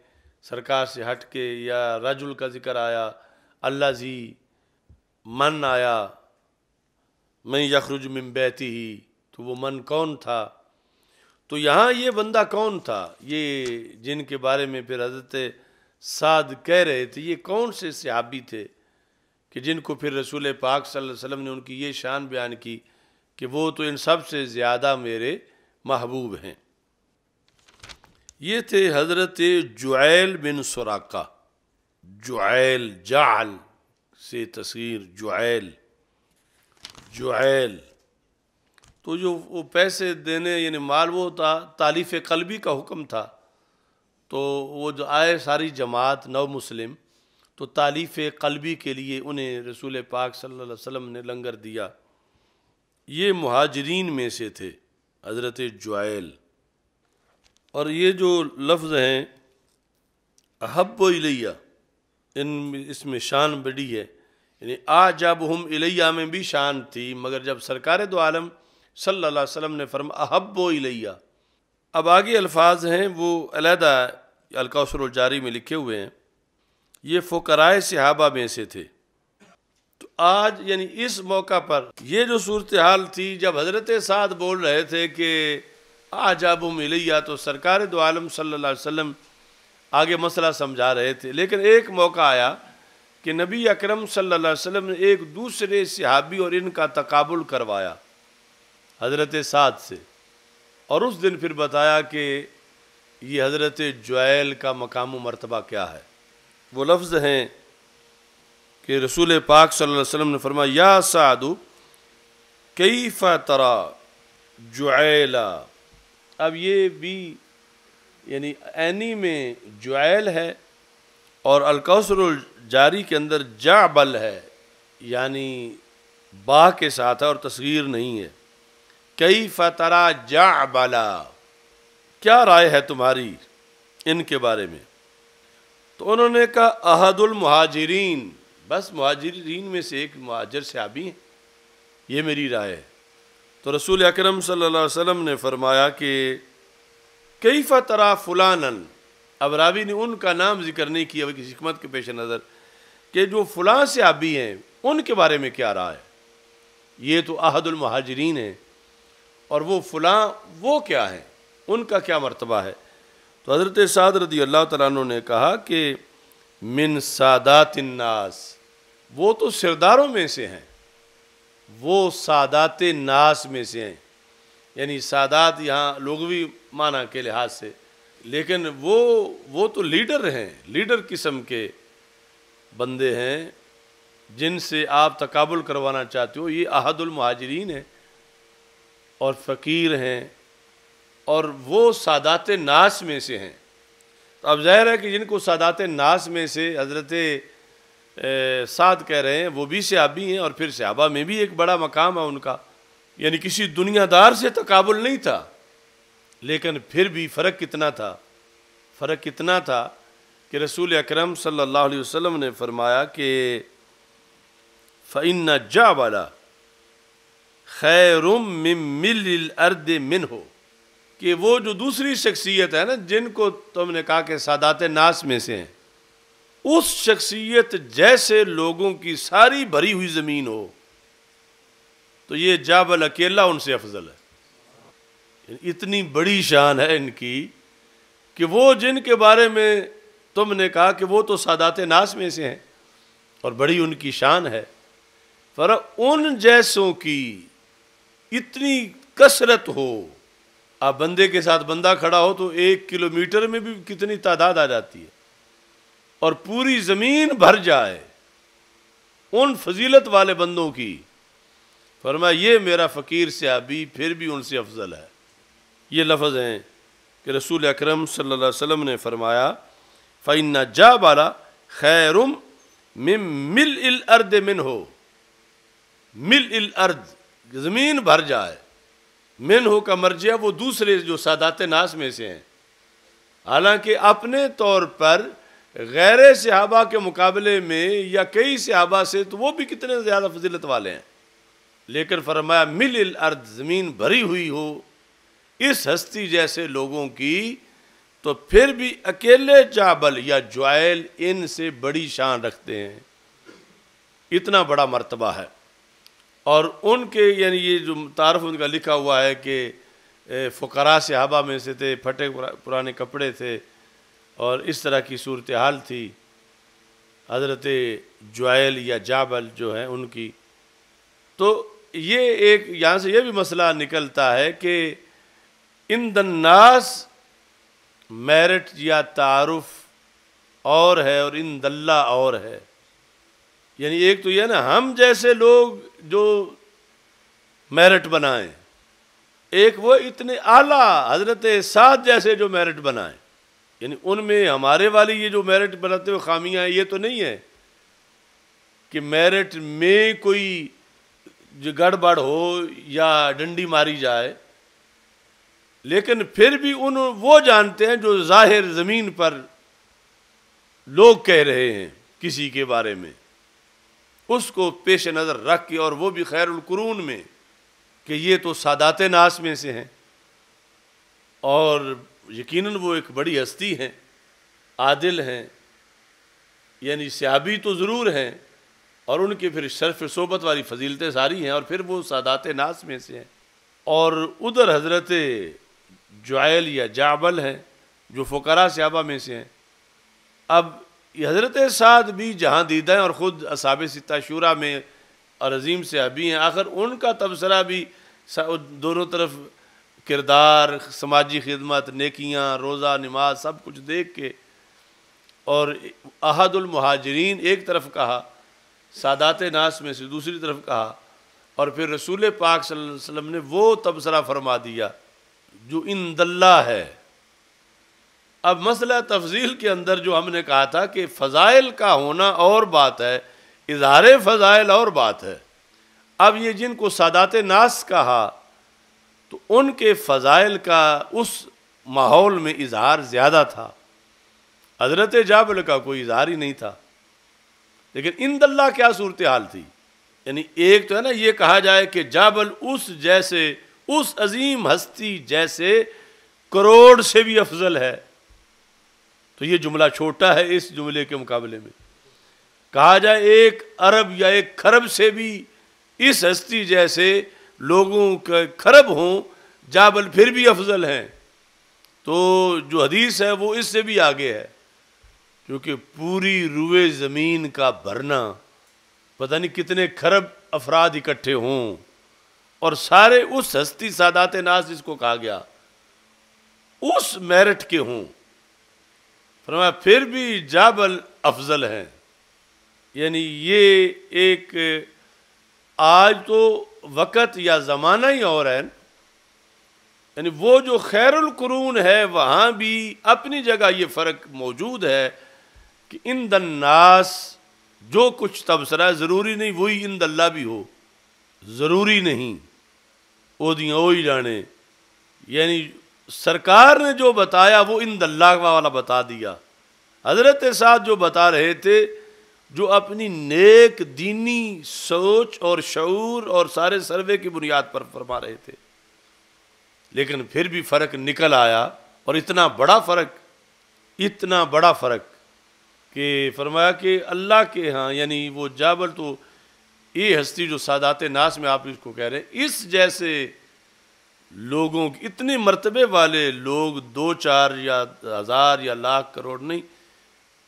سرکار سے ہٹ کے، یا رجل کا ذکر آیا، اللہ زی من آیا، من یخرج من بیتہ، تو وہ من کون تھا؟ تو یہاں یہ بندہ کون تھا؟ یہ جن کے بارے میں پھر حضرت سعد کہہ رہے تھے، یہ کون سے صحابی تھے کہ جن کو پھر رسول پاک صلی اللہ علیہ وسلم نے ان کی یہ شان بیان کی کہ وہ تو ان سب سے زیادہ میرے محبوب ہیں۔ یہ تھے حضرت جعیل بن سراقہ، جعیل جعل سے تصغیر جعیل، جعیل تو جو وہ پیسے دینے یعنی مال وہ تھا، تالیف قلبی کا حکم تھا، تو وہ جو آئے ساری جماعت نو مسلم، تو تالیف قلبی کے لیے انہیں رسول پاک صلی اللہ علیہ وسلم نے لنگر دیا۔ یہ مہاجرین میں سے تھے حضرت جعیل، اور یہ جو لفظ ہیں احب الیہ، اس میں شان بڑی ہے، یعنی اعجبہم الیہ میں بھی شان تھی، مگر جب سرکار دو عالم صلی اللہ علیہ وسلم نے فرمایا احب الیہ، اب آگے الفاظ ہیں وہ علیحدہ الکوثر الجاری میں لکھے ہوئے ہیں، یہ فقراء صحابہ میں سے تھے۔ تو آج یعنی اس موقع پر یہ جو صورتحال تھی، جب حضرت سعد بول رہے تھے کہ اعجبہم الیہ، تو سرکار دو عالم صلی اللہ علیہ وسلم آگے مسئلہ سمجھا رہے تھے، لیکن ایک موقع آیا کہ نبی اکرم صلی اللہ علیہ وسلم نے ایک دوسرے صحابی اور ان کا تقابل کروایا حضرت سعد سے، اور اس دن پھر بتایا کہ یہ حضرت جعیل کا مقام و مرتبہ کیا ہے۔ وہ لفظ ہیں کہ رسول پاک صلی اللہ علیہ وسلم نے فرمایا یا سعد کیف تری جعیلا، اب یہ بھی یعنی عینی میں جعیل ہے اور الکوثر الجاری کے اندر جعبل ہے، یعنی با کے ساتھ ہے اور تصغیر نہیں ہے۔ کیف تری جعبلا، کیا رائے ہے تمہاری ان کے بارے میں؟ تو انہوں نے کہا احد المہاجرین، بس مہاجرین میں سے ایک مہاجر صحابی ہیں، یہ میری رائے ہے۔ تو رسول اکرم صلی اللہ علیہ وسلم نے فرمایا کہ کیف تری فلانا، اب راوی نے ان کا نام ذکر نہیں کیا کسی حکمت کے پیش نظر، کہ جو فلاں صحابی ہیں ان کے بارے میں کیا رائے ہے؟ یہ تو احد المہاجرین ہیں، اور وہ فلاں وہ کیا ہیں، ان کا کیا مرتبہ ہے؟ تو حضرت سعد رضی اللہ تعالیٰ عنہ نے کہا کہ من سادات الناس، وہ تو سرداروں میں سے ہیں، وہ سادات ناس میں سے ہیں، یعنی سادات یہاں لغوی معنی کے لحاظ سے، لیکن وہ تو لیڈر ہیں، لیڈر قسم کے بندے ہیں جن سے آپ تقابل کروانا چاہتے ہو، یہ احد المہاجرین ہیں اور فقیر ہیں، اور وہ سادات ناس میں سے ہیں۔ تو اب ظاہر ہے کہ جن کو سادات ناس میں سے حضرت سعد کہہ رہے ہیں وہ بھی صحابی ہیں، اور پھر صحابہ میں بھی ایک بڑا مقام ہے ان کا، یعنی کسی دنیا دار سے تقابل نہیں تھا، لیکن پھر بھی فرق کتنا تھا؟ فرق کتنا تھا کہ رسول اکرم صلی اللہ علیہ وسلم نے فرمایا کہ فَإِنَّ الجَّبَلَ خَيْرٌ مِّن مِّلِّ الْأَرْضِ مِنْهُ، کہ وہ جو دوسری شخصیت ہے نا جن کو تم نے کہا کہ سادات ناس میں سے ہیں، اس شخصیت جیسے لوگوں کی ساری بھری ہوئی زمین ہو تو یہ جبل اکیلا ان سے افضل ہے۔ اتنی بڑی شان ہے ان کی کہ وہ جن کے بارے میں تم نے کہا کہ وہ تو سادات ناس میں سے ہیں اور بڑی ان کی شان ہے، پر ان جیسوں کی اتنی کثرت ہو، اب بندے کے ساتھ بندہ کھڑا ہو تو 1 کلومیٹر میں بھی کتنی تعداد آ جاتی ہے، اور پوری زمین بھر جائے ان فضیلت والے بندوں کی، فرمایا یہ میرا فقیر صحابی پھر بھی ان سے افضل ہے۔ یہ لفظ ہیں کہ رسول اکرم صلی اللہ علیہ وسلم نے فرمایا فَإِنَّ الجَّبَلَ خَيْرٌ مِّن مِّلْءِ الْأَرْضِ مِنْهُ، مِلْءِ الْأَرْض زمین بھر جائے، منہو کا مرجع وہ دوسرے جو سادات ناس میں سے ہیں، حالانکہ اپنے طور پر غیر صحابہ کے مقابلے میں یا کئی صحابہ سے تو وہ بھی کتنے زیادہ فضیلت والے ہیں، لیکن فرمایا مِلْءِ الْأَرْض زمین بھری ہوئی ہو اس ہستی جیسے لوگوں کی، تو پھر بھی اکیلے جابل یا جوائل ان سے بڑی شان رکھتے ہیں، اتنا بڑا مرتبہ ہے۔ اور ان کے یعنی یہ جو تعارف ان کا لکھا ہوا ہے کہ فقراء صحابہ میں سے تھے، پھٹے پرانے کپڑے تھے اور اس طرح کی صورتحال تھی حضرت جوائل یا جابل جو ہیں ان کی۔ تو یہ ایک یہاں سے یہ بھی مسئلہ نکلتا ہے کہ ان الناس میرٹ یا تعارف اور ہے اور ان دلہ اور ہے، یعنی ایک تو یہ نا ہم جیسے لوگ جو میرٹ بنائیں، ایک وہ اتنے اعلیٰ حضرت سعد جیسے جو میرٹ بنائیں، یعنی ان میں ہمارے والی یہ جو میرٹ بناتے ہوئے خامیاں ہیں یہ تو نہیں ہے کہ میرٹ میں کوئی جو گڑبڑ ہو یا ڈنڈی ماری جائے، لیکن پھر بھی وہ جانتے ہیں جو ظاہر زمین پر لوگ کہہ رہے ہیں کسی کے بارے میں، اس کو پیش نظر رکھ کے، اور وہ بھی خیر القرون میں کہ یہ تو سادات ناس میں سے ہیں اور یقیناً وہ ایک بڑی ہستی ہیں، عادل ہیں، یعنی صحابی تو ضرور ہیں اور ان کی پھر شرف صحبت والی فضیلتیں ساری ہیں، اور پھر وہ سادات ناس میں سے ہیں۔ اور ادھر حضرت جعیل یا جعبل ہیں جو فقراء صحابہ میں سے ہیں۔ اب یہ حضرت سعد بھی جہاں دیدہ ہیں اور خود اصحاب ستہ شورا میں اور عظیم صحابی ہیں، آخر ان کا تبصرہ بھی دونوں طرف کردار، سماجی خدمت، نیکیاں، روزہ، نماز سب کچھ دیکھ کے، اور احد المہاجرین ایک طرف کہا، سادات ناس میں سے دوسری طرف کہا، اور پھر رسول پاک صلی اللہ علیہ وسلم نے وہ تبصرہ فرما دیا جو عند اللہ ہے۔ اب مسئلہ تفضیل کے اندر جو ہم نے کہا تھا کہ فضائل کا ہونا اور بات ہے، اظہار فضائل اور بات ہے۔ اب یہ جن کو سادات ناس کہا تو ان کے فضائل کا اس ماحول میں اظہار زیادہ تھا، حضرت جابر کا کوئی اظہار ہی نہیں تھا۔ لیکن عند اللہ کیا صورتحال تھی؟ یعنی ایک تو ہے نا یہ کہا جائے کہ جابل اس جیسے، اس عظیم ہستی جیسے کروڑ سے بھی افضل ہے، تو یہ جملہ چھوٹا ہے اس جملے کے مقابلے میں۔ کہا جائے ایک ارب یا ایک کھرب سے بھی اس ہستی جیسے لوگوں کے کھرب ہوں، جابل پھر بھی افضل ہیں، تو جو حدیث ہے وہ اس سے بھی آگے ہے، کیونکہ پوری روئے زمین کا بھرنا، پتہ نہیں کتنے کھرب افراد اکٹھے ہوں اور سارے اس ہستی سادات ناس جس کو کہا گیا اس میرٹ کے ہوں، فرمایا پھر بھی جابل افضل ہیں۔ یعنی یہ ایک آج تو وقت یا زمانہ ہی اور ہے، یعنی وہ جو خیر القرون ہے وہاں بھی اپنی جگہ یہ فرق موجود ہے کہ عند الناس جو کچھ تبصرہ ہے ضروری نہیں وہی عند اللہ بھی ہو، ضروری نہیں، او دیاں وہی جانے، یعنی سرکار نے جو بتایا وہ عند اللہ والا بتا دیا، حضرت سعد جو بتا رہے تھے، جو اپنی نیک دینی سوچ اور شعور اور سارے سروے کی بنیاد پر فرما رہے تھے، لیکن پھر بھی فرق نکل آیا، اور اتنا بڑا فرق کہ فرمایا کہ اللہ کے ہاں، یعنی وہ جابر تو یہ ہستی جو سادات ناس میں آپ اس کو کہہ رہے ہیں، اس جیسے لوگوں کی اتنے مرتبے والے لوگ، 2-4 یا 1000 یا لاکھ کروڑ نہیں،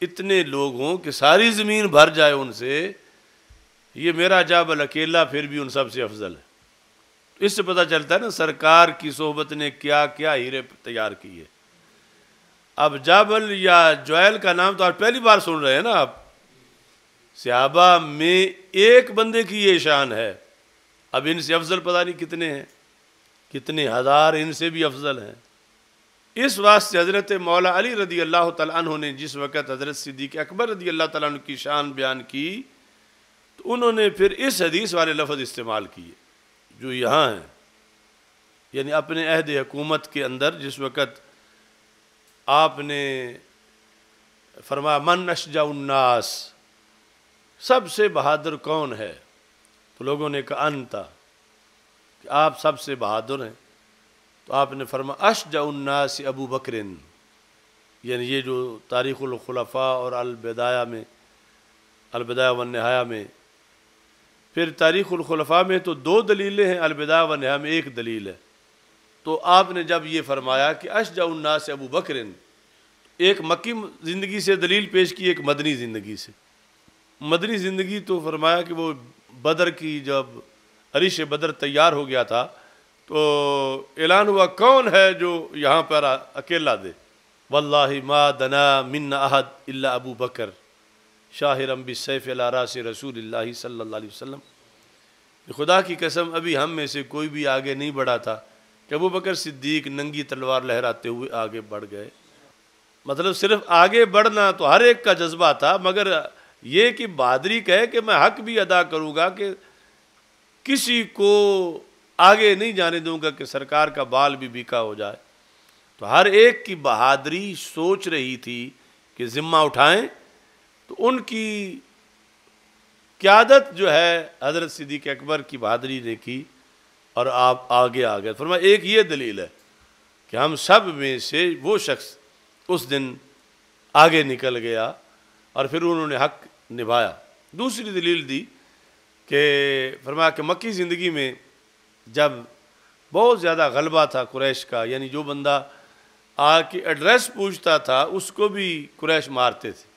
اتنے لوگ ہوں کہ ساری زمین بھر جائے ان سے، یہ میرا جابل اکیلا پھر بھی ان سب سے افضل ہے۔ اس سے پتہ چلتا ہے نا سرکار کی صحبت نے کیا کیا ہیرے تیار کیے۔ اب جابل یا جویل کا نام تو آپ پہلی بار سن رہے ہیں نا، آپ صحابہ میں ایک بندے کی یہ شان ہے، اب ان سے افضل پتہ نہیں کتنے ہیں، کتنے ہزار ان سے بھی افضل ہیں۔ اس واسطے حضرت مولا علی رضی اللہ تعالیٰ عنہ نے جس وقت حضرت صدیق اکبر رضی اللہ تعالیٰ عنہ کی شان بیان کی، تو انہوں نے پھر اس حدیث والے لفظ استعمال کیے جو یہاں ہیں، یعنی اپنے عہد حکومت کے اندر جس وقت آپ نے فرمایا من اشجع الناس، سب سے بہادر کون ہے؟ تو لوگوں نے کہا انتا، کہ آپ سب سے بہادر ہیں۔ تو آپ نے فرمایا اشجع الناس ابو بکر، یعنی یہ جو تاریخ الخلفاء اور البدایہ والنہایہ میں، پھر تاریخ الخلفاء میں تو 2 دلیلیں ہیں، البدایہ والنہایہ میں 1 دلیل ہے۔ تو آپ نے جب یہ فرمایا کہ اشجع الناس ابو بکر، ایک مکی زندگی سے دلیل پیش کی، ایک مدنی زندگی سے۔ مدنی زندگی تو فرمایا کہ وہ بدر کی جب عریش بدر تیار ہو گیا تھا تو اعلان ہوا کون ہے جو یہاں پر اکیلا دے، واللہ ما دنا من احد الا ابو بکر شاہرم بالسیف علی راس رسول اللہ صلی اللہ علیہ وسلم۔ خدا کی قسم ابھی ہم میں سے کوئی بھی آگے نہیں بڑھا تھا کہ ابو بکر صدیق ننگی تلوار لہراتے ہوئے آگے بڑھ گئے۔ مطلب صرف آگے بڑھنا تو ہر ایک کا جذبہ تھا، مگر یہ کہ بہادری کہے کہ میں حق بھی ادا کروں گا کہ کسی کو آگے نہیں جانے دوں گا کہ سرکار کا بال بھی بیکا ہو جائے۔ تو ہر ایک کی بہادری سوچ رہی تھی کہ ذمہ اٹھائیں، تو ان کی قیادت جو ہے حضرت صدیق اکبر کی بہادری نے کی، اور آپ آگے آ گئے۔ فرمایا ایک یہ دلیل ہے کہ ہم سب میں سے وہ شخص اس دن آگے نکل گیا اور پھر انہوں نے حق نبھایا۔ دوسری دلیل دی کہ فرمایا کہ مکی زندگی میں جب بہت زیادہ غلبہ تھا قریش کا، یعنی جو بندہ آ کے ایڈریس پوچھتا تھا اس کو بھی قریش مارتے تھے،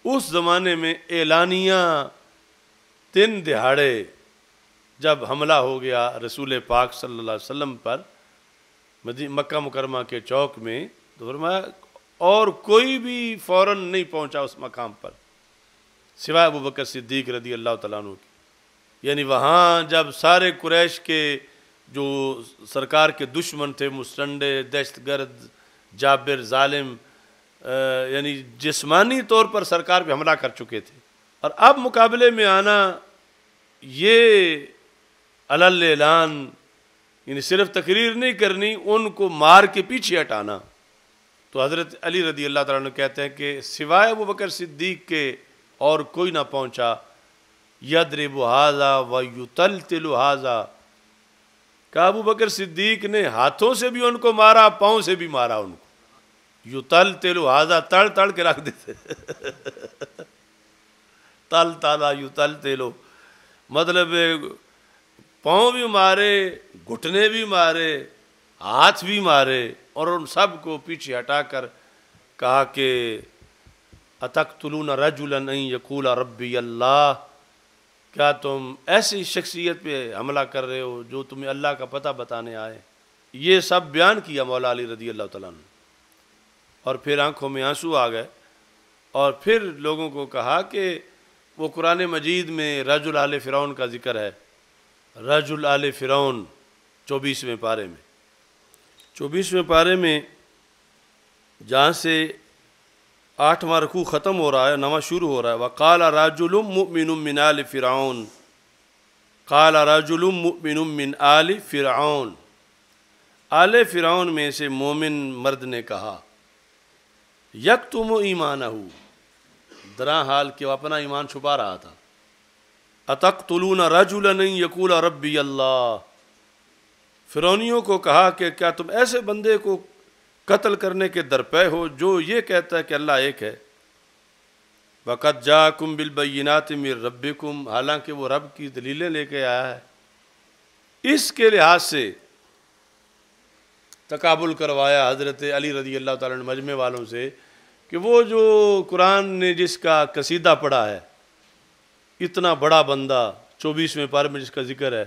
اس زمانے میں اعلانیہ 3 دہاڑے جب حملہ ہو گیا رسول پاک صلی اللہ علیہ وسلم پر مکہ مکرمہ کے چوک میں، تو فرمایا اور کوئی بھی فوراً نہیں پہنچا اس مقام پر سوائے ابو بکر صدیق رضی اللہ تعالیٰ عنہ کی۔ یعنی وہاں جب سارے قریش کے جو سرکار کے دشمن تھے، مستنڈے، دہشت گرد، جابر، ظالم، یعنی جسمانی طور پر سرکار پہ حملہ کر چکے تھے، اور اب مقابلے میں آنا یہ علل اعلان، یعنی صرف تقریر نہیں کرنی، ان کو مار کے پیچھے ہٹانا۔ تو حضرت علی رضی اللہ تعالیٰ عنہ کہتے ہیں کہ سوائے ابو بکر صدیق کے اور کوئی نہ پہنچا، یضرب ھذا ویطلطل ھذا، کہ ابو بکر صدیق نے ہاتھوں سے بھی ان کو مارا، پاؤں سے بھی مارا ان کو، یطلطل ھذا، تڑ تڑ کے رکھ دیتے، تل تالا یطلطل، مطلب پاؤں بھی مارے، گھٹنے بھی مارے، ہاتھ بھی مارے، اور ان سب کو پیچھے ہٹا کر کہا کہ اتقتلون رجلا ان یقول ربی اللہ، کیا تم ایسی شخصیت پہ حملہ کر رہے ہو جو تمہیں اللہ کا پتہ بتانے آئے؟ یہ سب بیان کیا مولا علی رضی اللہ تعالیٰ عنہ، اور پھر آنکھوں میں آنسو آ گئے، اور پھر لوگوں کو کہا کہ وہ قرآن مجید میں رجل آل فرعون کا ذکر ہے، رجل آل فرعون 24ویں پارے میں، 24ویں پارے میں جہاں سے 8واں رکوع ختم ہو رہا ہے، 9واں شروع ہو رہا ہے، وقال رجل مؤمن من آل فرعون، قال رجل مؤمن من آل فرعون، آل فرعون میں سے مومن مرد نے کہا، یکتم ایمانہ، درا حال کہ وہ اپنا ایمان چھپا رہا تھا. اتقتلون رجلا یقول ربی اللہ، فرعونیوں کو کہا کہ کیا تم ایسے بندے کو قتل کرنے کے درپے ہو جو یہ کہتا ہے کہ اللہ ایک ہے. وقد جاءکم بالبینات من ربکم، حالانکہ وہ رب کی دلیلیں لے کے آیا ہے. اس کے لحاظ سے تقابل کروایا حضرت علی رضی اللہ تعالیٰ نے مجمع والوں سے کہ وہ جو قرآن نے جس کا قصیدہ پڑھا ہے، اتنا بڑا بندہ 24ویں پارے میں جس کا ذکر ہے،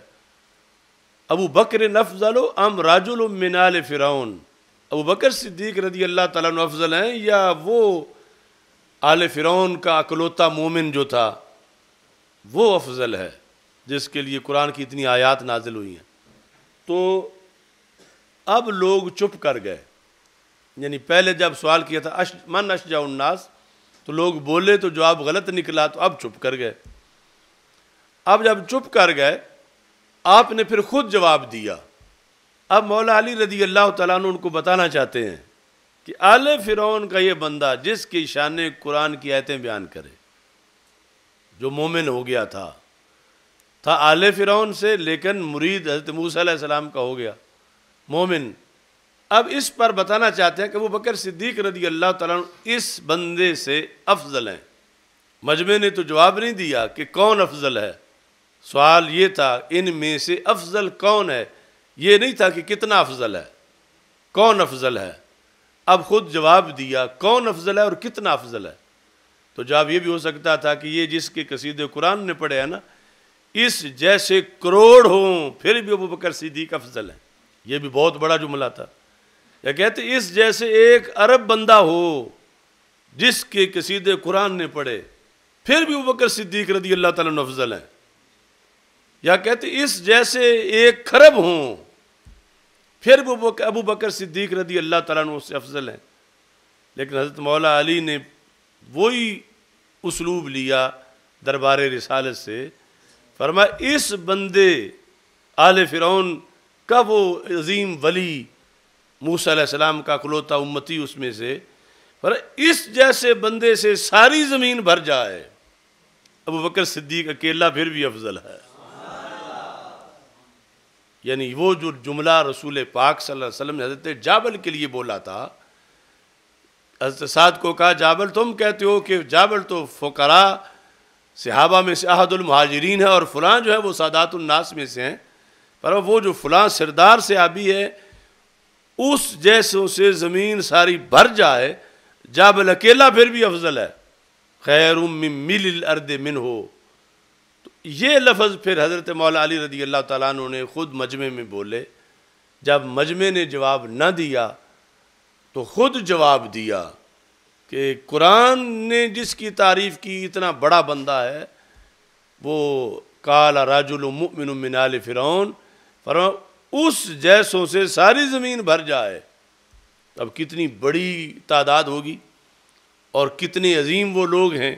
ابو بکر افضل ام رجل من آل فرعون، ابو بکر صدیق رضی اللہ تعالیٰ عنہ افضل ہیں یا وہ آل فرعون کا اکلوتا مومن جو تھا وہ افضل ہے جس کے لیے قرآن کی اتنی آیات نازل ہوئی ہیں. تو اب لوگ چپ کر گئے. یعنی پہلے جب سوال کیا تھا من اشجع الناس تو لوگ بولے تو جواب غلط نکلا تو اب چپ کر گئے. اب جب چپ کر گئے آپ نے پھر خود جواب دیا. اب مولا علی رضی اللہ تعالیٰ عنہ ان کو بتانا چاہتے ہیں کہ آل فرعون کا یہ بندہ جس کی شان قرآن کی آیتیں بیان کرے، جو مومن ہو گیا تھا آل فرعون سے، لیکن مرید حضرت موسیٰ علیہ السلام کا ہو گیا مومن. اب اس پر بتانا چاہتے ہیں کہ ابو بکر صدیق رضی اللہ تعالیٰ عنہ اس بندے سے افضل ہیں. مجمع نے تو جواب نہیں دیا کہ کون افضل ہے، سوال یہ تھا ان میں سے افضل کون ہے، یہ نہیں تھا کہ کتنا افضل ہے، کون افضل ہے. اب خود جواب دیا کون افضل ہے اور کتنا افضل ہے. تو جواب یہ بھی ہو سکتا تھا کہ یہ جس کے قصیدے قرآن نے پڑھے ہیں نا، اس جیسے کروڑ ہوں پھر بھی ابو بکر صدیق افضل ہیں. یہ بھی بہت بڑا جملہ تھا. یا کہتے اس جیسے ایک عرب بندہ ہو جس کے قصیدے قرآن نے پڑھے پھر بھی ابو بکر صدیق رضی اللہ تعالیٰ عنہ افضل ہیں. یا کہتے اس جیسے ایک خرب ہوں پھر بھی ابو بکر صدیق رضی اللہ تعالیٰ عنہ اس سے افضل ہیں. لیکن حضرت مولا علی نے وہی اسلوب لیا دربار رسالت سے، فرمایا اس بندے آل فرعون کا وہ عظیم ولی موسیٰ علیہ السلام کا اکلوتا امتی اس میں سے، اس جیسے بندے سے ساری زمین بھر جائے، ابو بکر صدیق اکیلا پھر بھی افضل ہے. یعنی وہ جو جملہ رسول پاک صلی اللہ علیہ وسلم نے حضرت جابل کے لیے بولا تھا، حضرت سعد کو کہا جابل تم کہتے ہو کہ جابل تو فقراء صحابہ میں سے احد المہاجرین ہے اور فلاں جو ہے وہ سادات الناس میں سے ہیں، پر وہ جو فلاں سردار صحابی ہے اس جیسوں سے زمین ساری بھر جائے، جابل اکیلا پھر بھی افضل ہے. خیر من مل الارض منہ. تو یہ لفظ پھر حضرت مولا علی رضی اللہ تعالیٰ عنہ نے خود مجمع میں بولے. جب مجمع نے جواب نہ دیا تو خود جواب دیا کہ قرآن نے جس کی تعریف کی اتنا بڑا بندہ ہے، وہ قال رجل مؤمن من آل فرعون، فرمایا اس جیسوں سے ساری زمین بھر جائے. اب کتنی بڑی تعداد ہوگی اور کتنے عظیم وہ لوگ ہیں،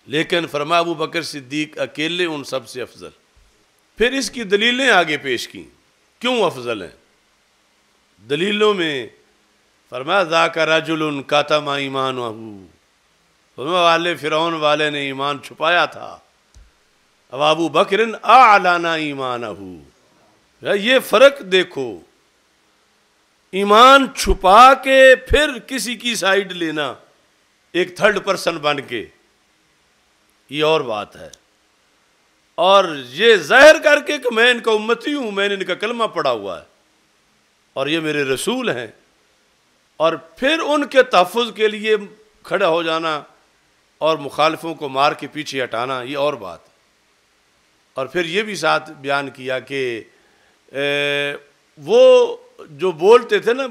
لیکن فرمایا ابو بکر صدیق اکیلے ان سب سے افضل. پھر اس کی دلیلیں آگے پیش کی کیوں افضل ہیں. دلیلوں میں فرمایا ذاک رجل کتم ایمانہ، فرمایا آل فرعون والے نے ایمان چھپایا تھا، اب ابو بکر اعلن ایمانہ. یہ فرق دیکھو، ایمان چھپا کے پھر کسی کی سائیڈ لینا ایک تھرڈ پرسن بن کے، یہ اور بات ہے. اور یہ ظاہر کر کے کہ میں ان کا امتی ہوں، میں نے ان کا کلمہ پڑھا ہوا ہے اور یہ میرے رسول ہیں، اور پھر ان کے تحفظ کے لیے کھڑا ہو جانا اور مخالفوں کو مار کے پیچھے ہٹانا، یہ اور بات. اور پھر یہ بھی ساتھ بیان کیا کہ وہ جو بولتے تھے نا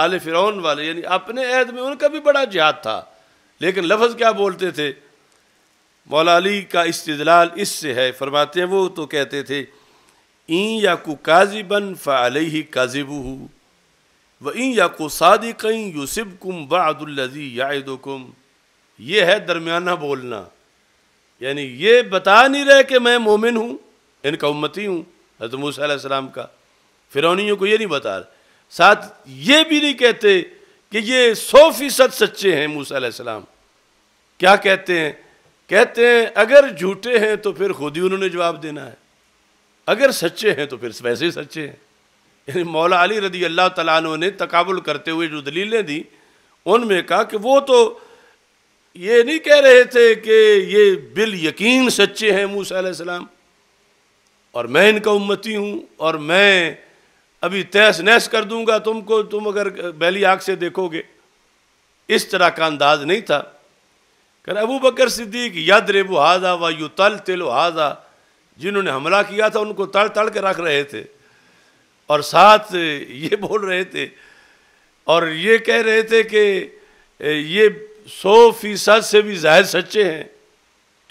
آل فرعون والے، یعنی اپنے عہد میں ان کا بھی بڑا جہاد تھا، لیکن لفظ کیا بولتے تھے. مولا علی کا استدلال اس سے ہے، فرماتے ہیں وہ تو کہتے تھے این یکو کاذبا فعلیہ کاذبہ وَإِن یَکُ صَادِقًا یُصِبْکُم بَعْضُ الَّذِی یَعِدُکُم. یہ ہے درمیانہ بولنا، یعنی یہ بتا نہیں رہے کہ میں مومن ہوں، ان کا امتی ہوں حضرت موسیٰ علیہ السلام کا. فرعونیوں کو یہ نہیں بتا رہے، ساتھ یہ بھی نہیں کہتے کہ یہ 100% سچے ہیں موسیٰ علیہ السلام. کیا کہتے ہیں؟ کہتے ہیں اگر جھوٹے ہیں تو پھر خود ہی انہوں نے جواب دینا ہے، اگر سچے ہیں تو پھر ویسے ہی سچے ہیں. یعنی مولا علی رضی اللہ تعالیٰ عنہ نے تقابل کرتے ہوئے جو دلیلیں دی ان میں کہا کہ وہ تو یہ نہیں کہہ رہے تھے کہ یہ بالیقین سچے ہیں موسیٰ علیہ السلام اور میں ان کا امتی ہوں اور میں ابھی تیس نیس کر دوں گا تم کو، تم اگر بیلی آنکھ سے دیکھو گے. اس طرح کا انداز نہیں تھا. کہ ابو بکر صدیق یضرب ھذا ویطلطل ھذا، جنہوں نے حملہ کیا تھا ان کو تڑ تڑ کے رکھ رہے تھے اور ساتھ یہ بول رہے تھے اور یہ کہہ رہے تھے کہ یہ 100% سے بھی زائد سچے ہیں.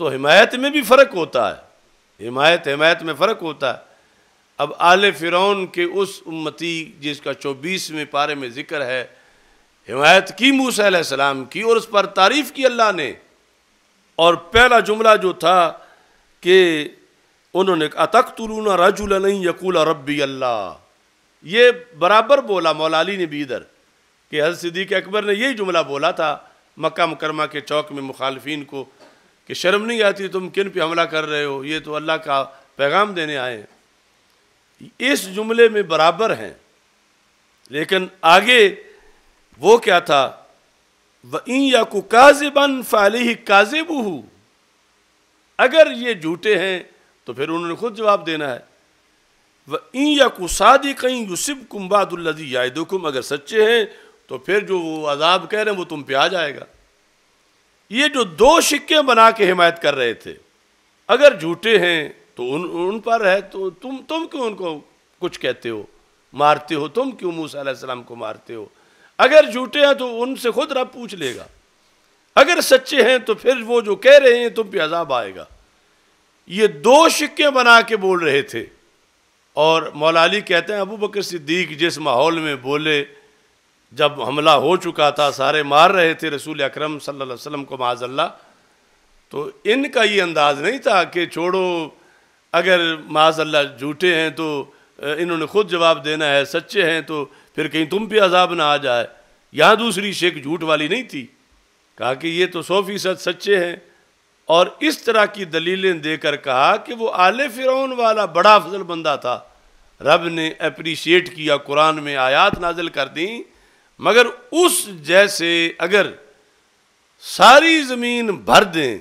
تو حمایت میں بھی فرق ہوتا ہے، حمایت میں فرق ہوتا ہے. اب آل فرعون کے اس امتی جس کا 24ویں پارے میں ذکر ہے، حمایت کی موسیٰ علیہ السلام کی اور اس پر تعریف کی اللہ نے. اور پہلا جملہ جو تھا کہ انہوں نے اتقتلون رجلا ان یقول ربی اللہ، یہ برابر بولا مولا علی نے بھی ادھر کہ حضرت صدیق اکبر نے یہی جملہ بولا تھا مکہ مکرمہ کے چوک میں مخالفین کو کہ شرم نہیں آتی تم کن پہ حملہ کر رہے ہو، یہ تو اللہ کا پیغام دینے آئے ہیں. اس جملے میں برابر ہیں. لیکن آگے وہ کیا تھا؟ وَإِن يَكُ كَاذِبًا فَعَلَيْهِ كَاذِبُهُ، اگر یہ جھوٹے ہیں تو پھر انہوں نے خود جواب دینا ہے. وَإِن يَكُ صَادِقًا يُصِبْكُمْ بَعْضُ الَّذِي يَعِدُكُمْ، اگر سچے ہیں تو پھر جو وہ عذاب کہہ رہے ہیں وہ تم پہ آ جائے گا. یہ جو دو شکے بنا کے حمایت کر رہے تھے، اگر جھوٹے ہیں تو ان پر ہے تو تم کیوں ان کو کچھ کہتے ہو، مارتے ہو؟ تم کیوں موسیٰ علیہ السلام کو مارتے ہو؟ اگر جھوٹے ہیں تو ان سے خود رب پوچھ لے گا، اگر سچے ہیں تو پھر وہ جو کہہ رہے ہیں تم پہ عذاب آئے گا. یہ دو شکے بنا کے بول رہے تھے. اور مولا علی کہتے ہیں ابو بکر صدیق جس ماحول میں بولے، جب حملہ ہو چکا تھا، سارے مار رہے تھے رسول اکرم صلی اللہ علیہ وسلم کو معاذ اللہ، تو ان کا یہ انداز نہیں تھا کہ چھوڑو اگر معاذ اللہ جھوٹے ہیں تو انہوں نے خود جواب دینا ہے، سچے ہیں تو پھر کہیں تم پہ عذاب نہ آ جائے. یہاں دوسری شک جھوٹ والی نہیں تھی، کہا کہ یہ تو 100% سچے ہیں. اور اس طرح کی دلیلیں دے کر کہا کہ وہ آل فرعون والا بڑا افضل بندہ تھا، رب نے اپریشیٹ کیا، قرآن میں آیات نازل کر دیں، مگر اس جیسے اگر ساری زمین بھر دیں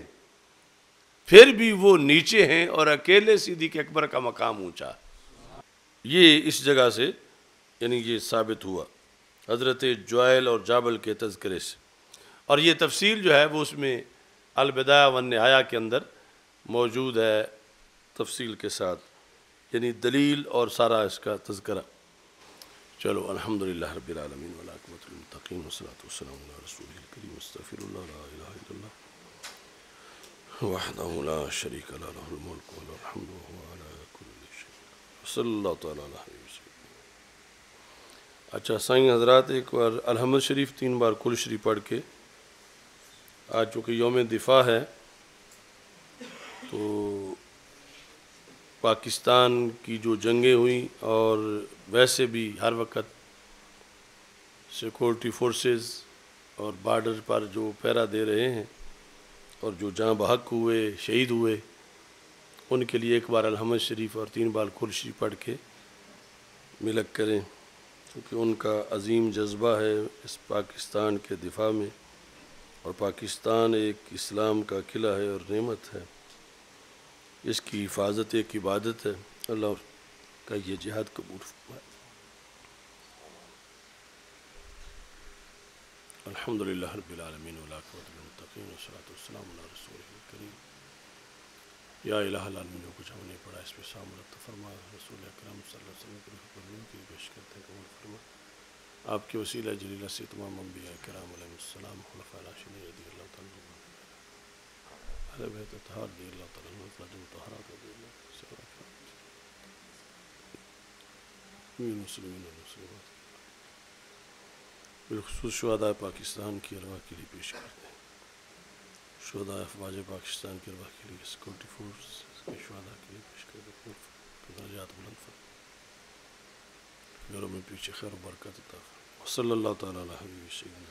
پھر بھی وہ نیچے ہیں اور اکیلے صدیق اکبر کا مقام اونچا. یہ اس جگہ سے یعنی یہ ثابت ہوا حضرت جوائل اور جابل کے تذکرے سے. اور یہ تفصیل جو ہے وہ اس میں البدایہ والنہایہ کے اندر موجود ہے تفصیل کے ساتھ، یعنی دلیل اور سارا اس کا تذکرہ. چلو الحمدللہ رب العالمین والعاقبۃ للمتقین والصلاۃ والسلام علی رسول الکریم استغفر اللہ لا الہ الا اللہ وحدہ لا شریک له له الملک وله الحمد وهو على كل شيء صلی اللہ تعالی علیہ وسلم. اچھا سائیں حضرات، ایک بار الحمد شریف 3 بار کل شریف پڑھ کے، آج چونکہ یوم دفاع ہے تو پاکستان کی جو جنگیں ہوئیں اور ویسے بھی ہر وقت سیکورٹی فورسز اور بارڈر پر جو پہرا دے رہے ہیں اور جو جاں بحق ہوئے، شہید ہوئے، ان کے لیے ایک بار الحمد شریف اور 3 بار کل شریف پڑھ کے ملک کریں، کیونکہ ان کا عظیم جذبہ ہے اس پاکستان کے دفاع میں. اور پاکستان ایک اسلام کا قلعہ ہے اور نعمت ہے، اس کی حفاظت ایک عبادت ہے. اللہ کا یہ جہاد قبول فرمائے. الحمدللہ رب العالمین والعاقبۃ للمتقین والصلاۃ والسلام علی رسول الکریم. یا الہ العالمین، جو کچھ ہم نے پڑھا اس پہ سامرت فرما، رسول اکرم صلی اللہ علیہ وسلم کے حکم کی پیش کرتے ہیں قبول فرما. آپ کے وسیلہ جلیلہ سے تمام انبیاء کرام علیہ السلام، خلفاء راشدین رضی اللہ تعالیٰ عنہم، اہل بیت اطہار رضی اللہ تعالیٰ عنہم، ازواج مطہرات رضی اللہ تعالیٰ عنہم، مسلمین والمسلمات، بالخصوص شہداء پاکستان کی ارواح کے لیے پیش کرتے ہیں. شہداء افواج پاکستان کی ارواح کے لیے، سیکورٹی فورس کے شہداء کے لیے پیش کرتے ہیں. درجات بلند فرما، گھروں میں پیچھے خیر و برکت عطا فرما. صلی اللہ تعالیٰ علیہ وسلم.